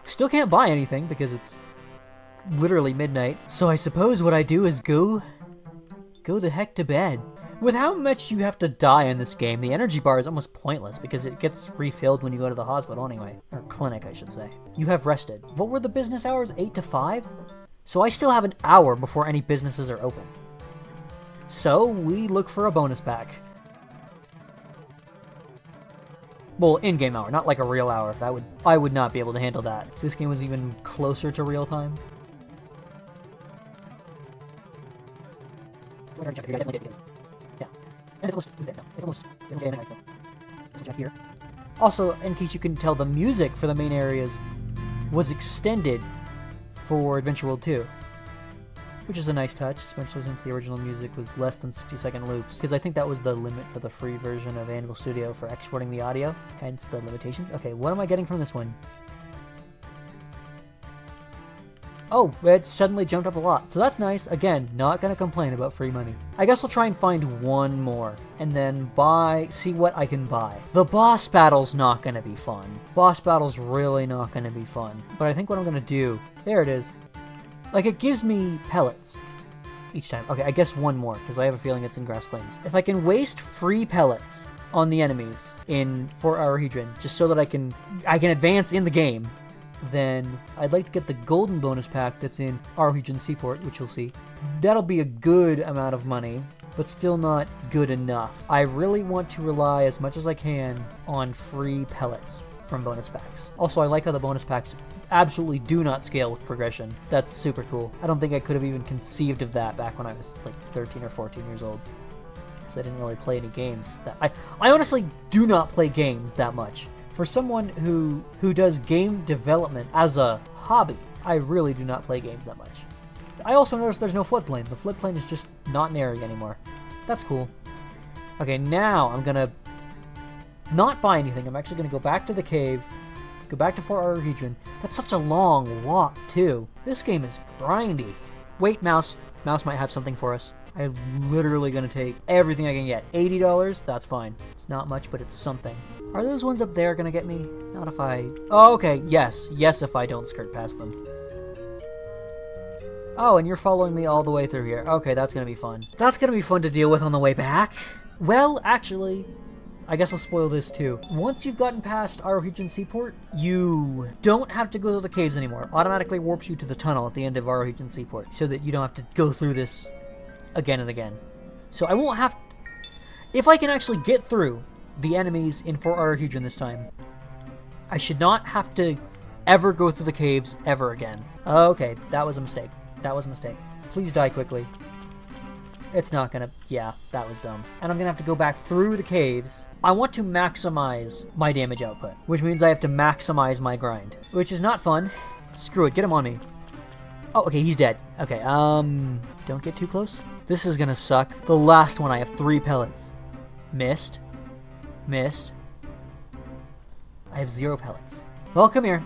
Still can't buy anything because it's literally midnight. So I suppose what I do is go the heck to bed. With how much you have to die in this game, the energy bar is almost pointless because it gets refilled when you go to the hospital anyway. Or clinic, I should say. You have rested. What were the business hours? 8 to 5? So I still have an hour before any businesses are open. So we look for a bonus pack. Well, in-game hour, not like a real hour. I would not be able to handle that. If this game was even closer to real time. Yeah. And it's almost there. Let's check here. Also, in case you can tell, the music for the main areas was extended for Adventure World 2. Which is a nice touch, especially since the original music was less than 60-second loops. Because I think that was the limit for the free version of Anvil Studio for exporting the audio. Hence the limitations. Okay, what am I getting from this one? Oh, it suddenly jumped up a lot. So that's nice. Again, not going to complain about free money. I guess I'll try and find one more. And then see what I can buy. The boss battle's not going to be fun. Boss battle's really not going to be fun. But I think what I'm going to do... There it is. Like, it gives me pellets each time. Okay, I guess one more, because I have a feeling it's in Grass Plains. If I can waste free pellets on the enemies in Fort Arohedron, just so that I can advance in the game, then I'd like to get the golden bonus pack that's in Arohedron Seaport, which you'll see. That'll be a good amount of money, but still not good enough. I really want to rely as much as I can on free pellets from bonus packs. Also, I like how the bonus packs absolutely do not scale with progression. That's super cool. I don't think I could have even conceived of that back when I was like 13 or 14 years old. Because I didn't really play any games. I honestly do not play games that much. For someone who does game development as a hobby, I really do not play games that much. I also noticed there's no floodplain. The floodplain is just not an area anymore. That's cool. Okay, now I'm gonna not buy anything. I'm actually gonna go back to the cave, go back to Fort Arohedron. That's such a long walk, too. This game is grindy. Wait, Mouse. Mouse might have something for us. I'm literally gonna take everything I can get. $80? That's fine. It's not much, but it's something. Are those ones up there gonna get me? Not if I... Oh, okay. Yes. Yes, if I don't skirt past them. Oh, and you're following me all the way through here. Okay, that's gonna be fun. That's gonna be fun to deal with on the way back. Well, actually... I guess I'll spoil this too. Once you've gotten past Arohedron Seaport, you don't have to go through the caves anymore. It automatically warps you to the tunnel at the end of Arohedron Seaport, so that you don't have to go through this again and again. So I won't have... If I can actually get through the enemies in Fort Arohedron this time, I should not have to ever go through the caves ever again. Okay, that was a mistake. That was a mistake. Please die quickly. It's not gonna... Yeah, that was dumb. And I'm gonna have to go back through the caves. I want to maximize my damage output, which means I have to maximize my grind, which is not fun. Screw it, get him on me. Oh, okay, he's dead. Okay, don't get too close. This is gonna suck. The last one, I have 3 pellets. Missed. Missed. I have 0 pellets. Well, come here.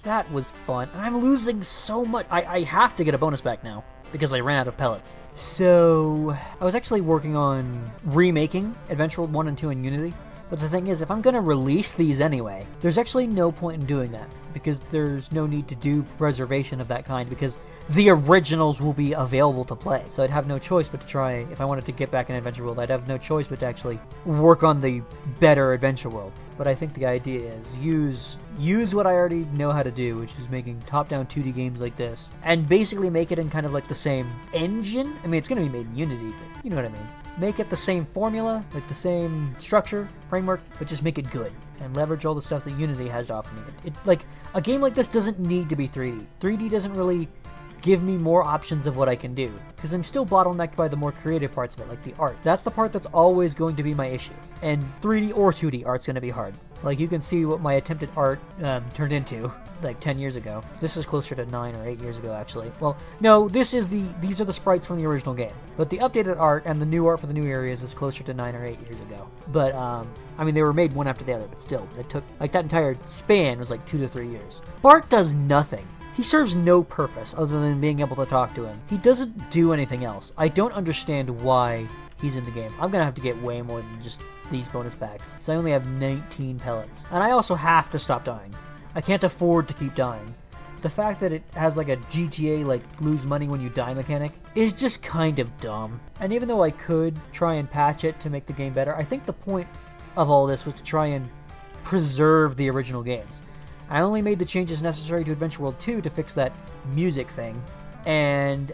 That was fun, and I'm losing so much. I have to get a bonus back now, because I ran out of pellets. So, I was actually working on remaking Adventure World 1 and 2 in Unity, but the thing is, if I'm going to release these anyway, there's actually no point in doing that, because there's no need to do preservation of that kind, because the originals will be available to play. So I'd have no choice but to try, if I wanted to get back in Adventure World, I'd have no choice but to actually work on the better Adventure World. But I think the idea is use what I already know how to do, which is making top-down 2D games like this, and basically make it in kind of like the same engine. I mean, it's going to be made in Unity, but you know what I mean. Make it the same formula, like the same structure, framework, but just make it good, and leverage all the stuff that Unity has to offer me. Like, a game like this doesn't need to be 3D. 3D doesn't really give me more options of what I can do, because I'm still bottlenecked by the more creative parts of it, like the art. That's the part that's always going to be my issue, and 3D or 2D art's going to be hard. Like, you can see what my attempted art turned into, like, 10 years ago. This is closer to 9 or 8 years ago, actually. Well, no, these are the sprites from the original game. But the updated art and the new art for the new areas is closer to 9 or 8 years ago. But, I mean, they were made one after the other, but still, it took, like, that entire span was, like, 2 to 3 years. Bart does nothing. He serves no purpose other than being able to talk to him. He doesn't do anything else. I don't understand why he's in the game. I'm gonna have to get way more than just these bonus packs, so I only have 19 pellets. And I also have to stop dying. I can't afford to keep dying. The fact that it has like a GTA, like, lose money when you die mechanic is just kind of dumb. And even though I could try and patch it to make the game better, I think the point of all this was to try and preserve the original games. I only made the changes necessary to Adventure World 2 to fix that music thing, and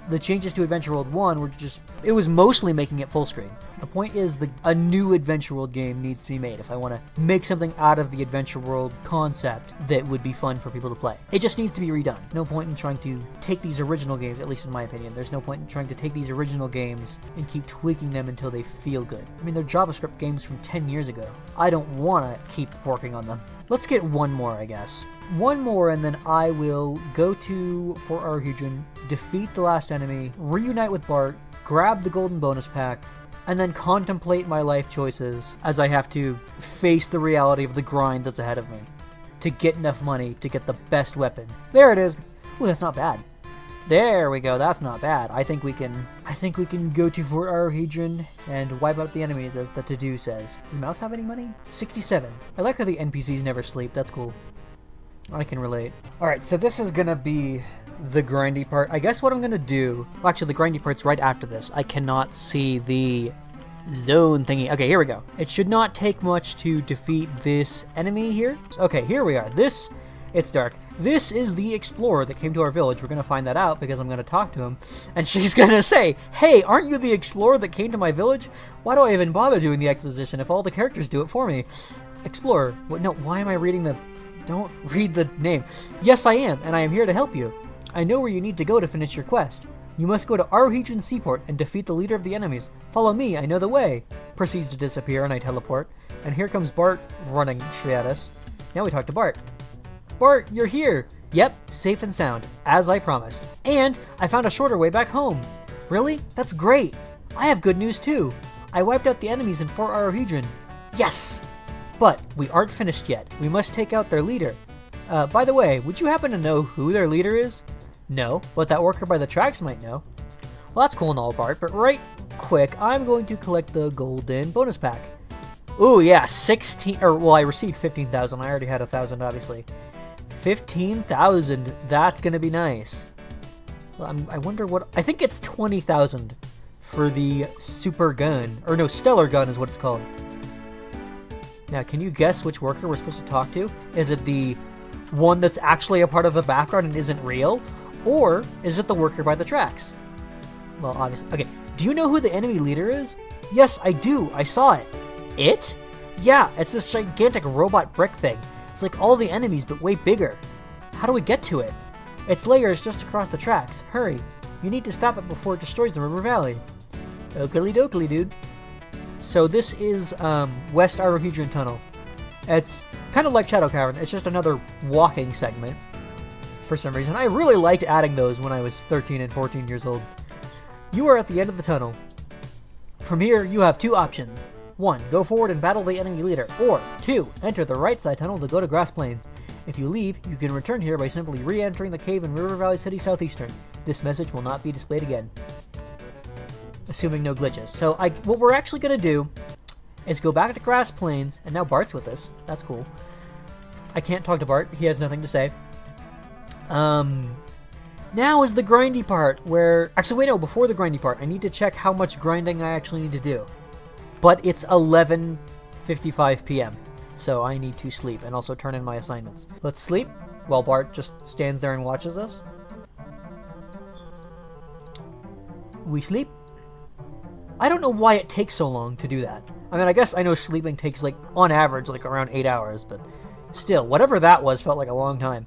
The changes to Adventure World 1 were just, it was mostly making it full screen. The point is a new Adventure World game needs to be made if I want to make something out of the Adventure World concept that would be fun for people to play. It just needs to be redone. No point in trying to take these original games, at least in my opinion, there's no point in trying to take these original games and keep tweaking them until they feel good. I mean, they're JavaScript games from 10 years ago. I don't want to keep working on them. Let's get one more, I guess. One more, and then I will go to Fort Arhedron, defeat the last enemy, reunite with Bart, grab the golden bonus pack, and then contemplate my life choices as I have to face the reality of the grind that's ahead of me to get enough money to get the best weapon. There it is. Ooh, that's not bad. There we go. That's not bad. I think we can go to Fort Arhedron and wipe out the enemies, as the to-do says. Does Mouse have any money? 67. I like how the NPCs never sleep. That's cool. I can relate. Alright, so this is gonna be the grindy part. I guess what I'm gonna do... Well, actually, the grindy part's right after this. I cannot see the zone thingy. Okay, here we go. It should not take much to defeat this enemy here. Okay, here we are. It's dark. This is the explorer that came to our village. We're gonna find that out because I'm gonna talk to him. And she's gonna say, hey, aren't you the explorer that came to my village? Why do I even bother doing the exposition if all the characters do it for me? Explorer. What? No, why am I reading the... Don't read the name. Yes, I am, and I am here to help you. I know where you need to go to finish your quest. You must go to Arhedron Seaport and defeat the leader of the enemies. Follow me, I know the way. Proceeds to disappear, and I teleport. And here comes Bart running straight at us. Now we talk to Bart. Bart, you're here! Yep, safe and sound, as I promised. And I found a shorter way back home. Really? That's great. I have good news too. I wiped out the enemies in Fort Arhedron. Yes! But we aren't finished yet. We must take out their leader. By the way, would you happen to know who their leader is? No, but that worker by the tracks might know. Well, that's cool and all, Bart, but right quick, I'm going to collect the golden bonus pack. Ooh, yeah, 16, or, well, I received 15,000. I already had 1,000, obviously. 15,000, that's gonna be nice. Well, I wonder what, I think it's 20,000 for the super gun, or no, stellar gun is what it's called. Now, can you guess which worker we're supposed to talk to? Is it the one that's actually a part of the background and isn't real? Or is it the worker by the tracks? Well, obviously. Okay, do you know who the enemy leader is? Yes, I do. I saw it. It? Yeah, it's this gigantic robot brick thing. It's like all the enemies, but way bigger. How do we get to it? Its lair is just across the tracks. Hurry. You need to stop it before it destroys the river valley. Oakley dokley, dude. So this is West Arhedron Tunnel. It's kind of like Shadow Cavern. It's just another walking segment. For some reason, I really liked adding those when I was 13 and 14 years old. You are at the end of the tunnel. From here, you have two options. 1. Go forward and battle the enemy leader. Or 2. Enter the right side tunnel to go to Grass Plains. If you leave, you can return here by simply re-entering the cave in River Valley City Southeastern. This message will not be displayed again. Assuming no glitches. So what we're actually going to do is go back to Grass Plains, and now Bart's with us. That's cool. I can't talk to Bart. He has nothing to say. Now is the grindy part where... Actually, wait, no, before the grindy part, I need to check how much grinding I actually need to do. But it's 11:55 p.m., so I need to sleep and also turn in my assignments. Let's sleep while Bart just stands there and watches us. We sleep. I don't know why it takes so long to do that. I mean, I guess I know sleeping takes, like, on average, like, around 8 hours, but still, whatever that was felt like a long time.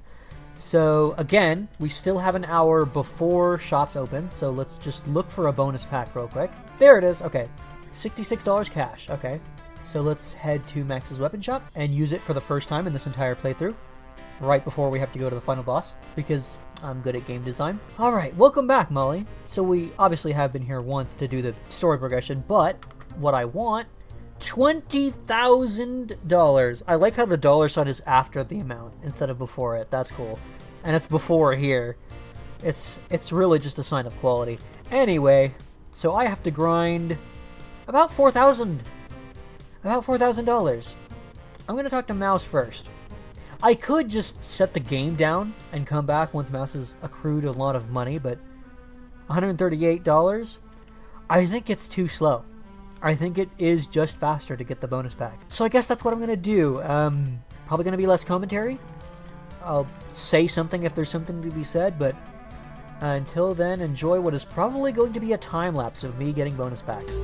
So, again, we still have an hour before shops open, so let's just look for a bonus pack real quick. There it is, okay. $66 cash, okay. So let's head to Max's weapon shop and use it for the first time in this entire playthrough, right before we have to go to the final boss, because I'm good at game design. Alright, welcome back, Molly. So we obviously have been here once to do the story progression, but what I want, $20,000. I like how the dollar sign is after the amount instead of before it. That's cool. And it's before here. It's really just a sign of quality. Anyway, so I have to grind about $4,000. About $4,000. I'm going to talk to Mouse first. I could just set the game down and come back once Mouse has accrued a lot of money, but $138? I think it's too slow. I think it is just faster to get the bonus pack. So I guess that's what I'm going to do. Probably going to be less commentary. I'll say something if there's something to be said, but Until then, enjoy what is probably going to be a time lapse of me getting bonus packs.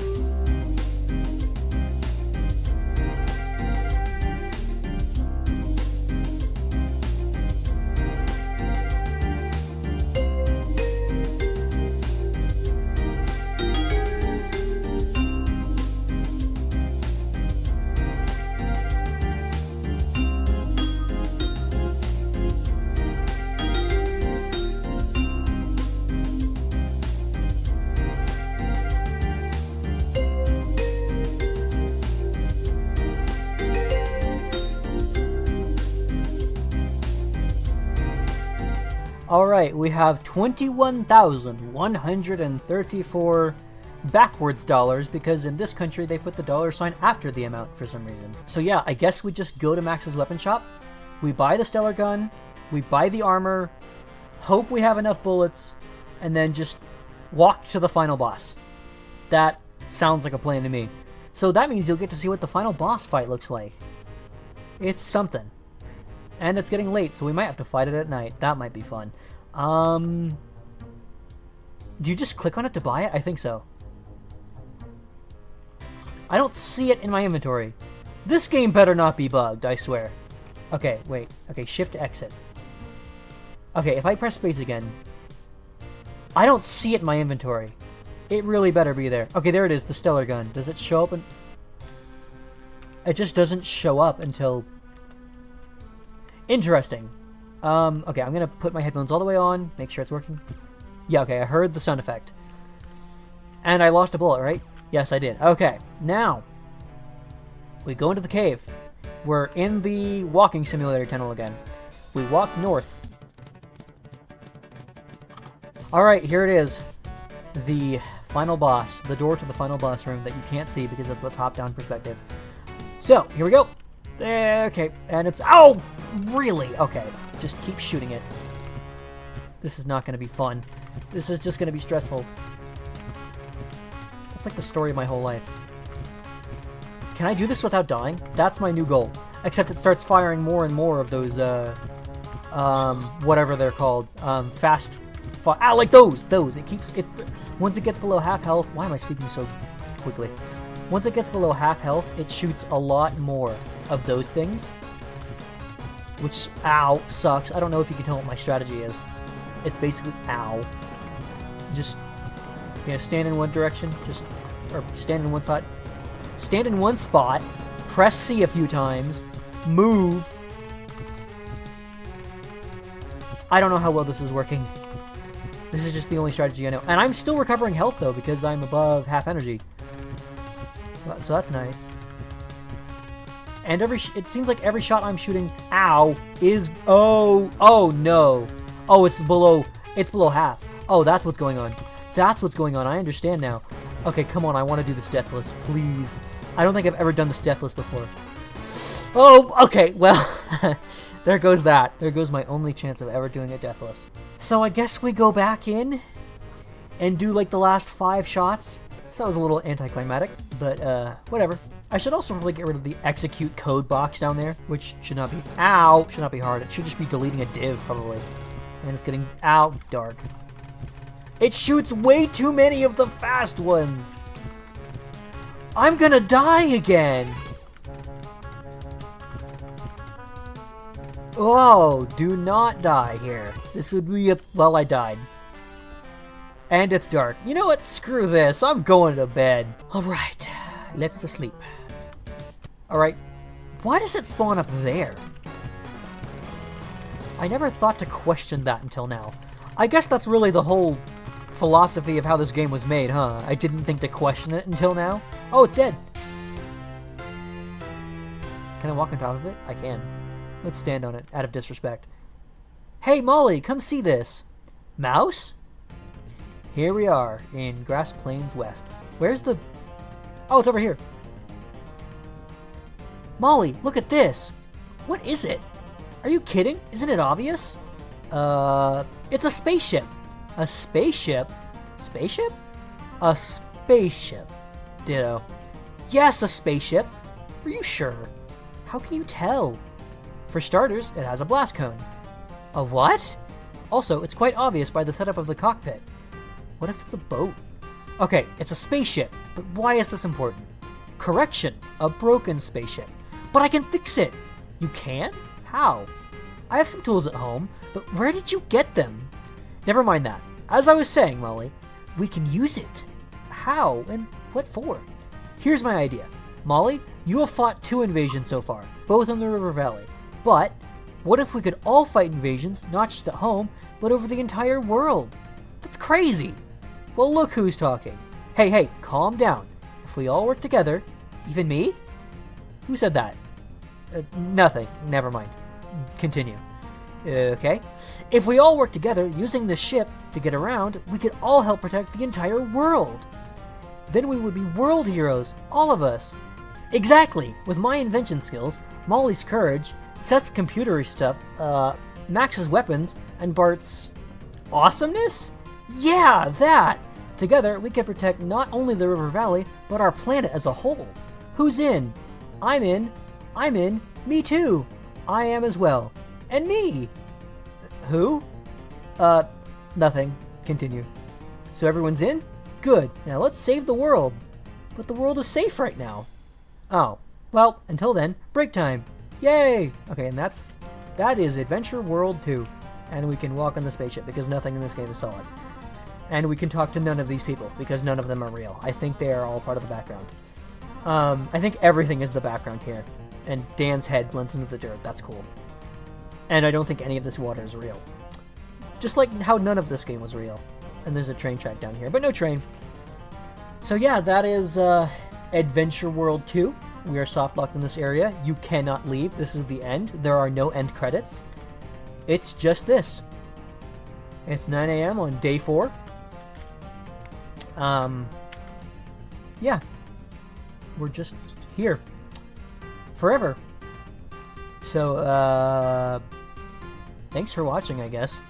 Alright, we have 21,134 backwards dollars because in this country they put the dollar sign after the amount for some reason. So yeah, I guess we just go to Max's weapon shop, we buy the stellar gun, we buy the armor, hope we have enough bullets, and then just walk to the final boss. That sounds like a plan to me. So that means you'll get to see what the final boss fight looks like. It's something. And it's getting late, so we might have to fight it at night. That might be fun. Do you just click on it to buy it? I think so. I don't see it in my inventory. This game better not be bugged, I swear. Okay, wait. Okay, shift to exit. Okay, if I press space again, I don't see it in my inventory. It really better be there. Okay, there it is, the stellar gun. Does it show up? It just doesn't show up until... Interesting. Okay, I'm gonna put my headphones all the way on, make sure it's working. Yeah, okay, I heard the sound effect. And I lost a bullet, right? Yes, I did. Okay, now we go into the cave. We're in the walking simulator tunnel again. We walk north. Alright, here it is. The final boss. The door to the final boss room that you can't see because it's a top-down perspective. So, here we go. Okay, and it's... Ow! Really? Okay, just keep shooting it. This is not going to be fun. This is just going to be stressful. That's like the story of my whole life. Can I do this without dying? That's my new goal. Except it starts firing more and more of those, whatever they're called. Fast... like those! It keeps... Once it gets below half health... Why am I speaking so quickly? Once it gets below half health, it shoots a lot more of those things. Which, ow, sucks. I don't know if you can tell what my strategy is. It's basically, ow. Just, you know, stand in one direction, or stand in one spot. Stand in one spot, press C a few times, move. I don't know how well this is working. This is just the only strategy I know. And I'm still recovering health, though, because I'm above half energy. So that's nice. And it seems like every shot I'm shooting, ow, is, oh no. Oh, it's below half. Oh, that's what's going on. That's what's going on. I understand now. Okay, come on, I want to do this deathless, please. I don't think I've ever done this deathless before. Oh, okay, well, there goes that. There goes my only chance of ever doing it deathless. So I guess we go back in and do like the last 5 shots. So that was a little anticlimactic, but whatever. I should also probably get rid of the execute code box down there, which should not be, ow, should not be hard. It should just be deleting a div, probably. And it's getting, ow, dark. It shoots way too many of the fast ones. I'm gonna die again. Oh, do not die here. This would be well, I died. And it's dark. You know what? Screw this. I'm going to bed. All right, let's sleep. All right, why does it spawn up there? I never thought to question that until now. I guess that's really the whole philosophy of how this game was made, huh? I didn't think to question it until now. Oh, it's dead. Can I walk on top of it? I can. Let's stand on it, out of disrespect. Hey, Molly, come see this. Mouse? Here we are, in Grass Plains West. Where's the... Oh, it's over here. Molly, look at this. What is it? Are you kidding? Isn't it obvious? It's a spaceship. A spaceship? Spaceship? A spaceship. Ditto. Yes, a spaceship. Are you sure? How can you tell? For starters, it has a blast cone. A what? Also, it's quite obvious by the setup of the cockpit. What if it's a boat? Okay, it's a spaceship, but why is this important? Correction, a broken spaceship. But I can fix it! You can? How? I have some tools at home, but where did you get them? Never mind that. As I was saying, Molly, we can use it. How and what for? Here's my idea. Molly, you have fought 2 invasions so far, both in the River Valley. But what if we could all fight invasions, not just at home, but over the entire world? That's crazy. Well, look who's talking. Hey, calm down. If we all work together, even me? Who said that? Nothing. Never mind. Continue. Okay. If we all work together using this ship to get around, we could all help protect the entire world. Then we would be world heroes, all of us. Exactly. With my invention skills, Molly's courage, Seth's computery stuff, Max's weapons, and Bart's awesomeness? Yeah, that! Together, we can protect not only the River Valley, but our planet as a whole. Who's in? I'm in. I'm in. Me too. I am as well. And me. Who? Nothing. Continue. So everyone's in? Good. Now let's save the world. But the world is safe right now. Oh. Well, until then, break time. Yay! Okay, and that is Adventure World 2. And we can walk on the spaceship because nothing in this game is solid. And we can talk to none of these people because none of them are real. I think they are all part of the background. I think everything is the background here. And Dan's head blends into the dirt. That's cool. And I don't think any of this water is real. Just like how none of this game was real. And there's a train track down here, but no train. So yeah, that is Adventure World 2. We are soft locked in this area. You cannot leave. This is the end. There are no end credits. It's just this. It's 9 a.m. on day 4. Yeah. We're just here. Forever. So, thanks for watching, I guess.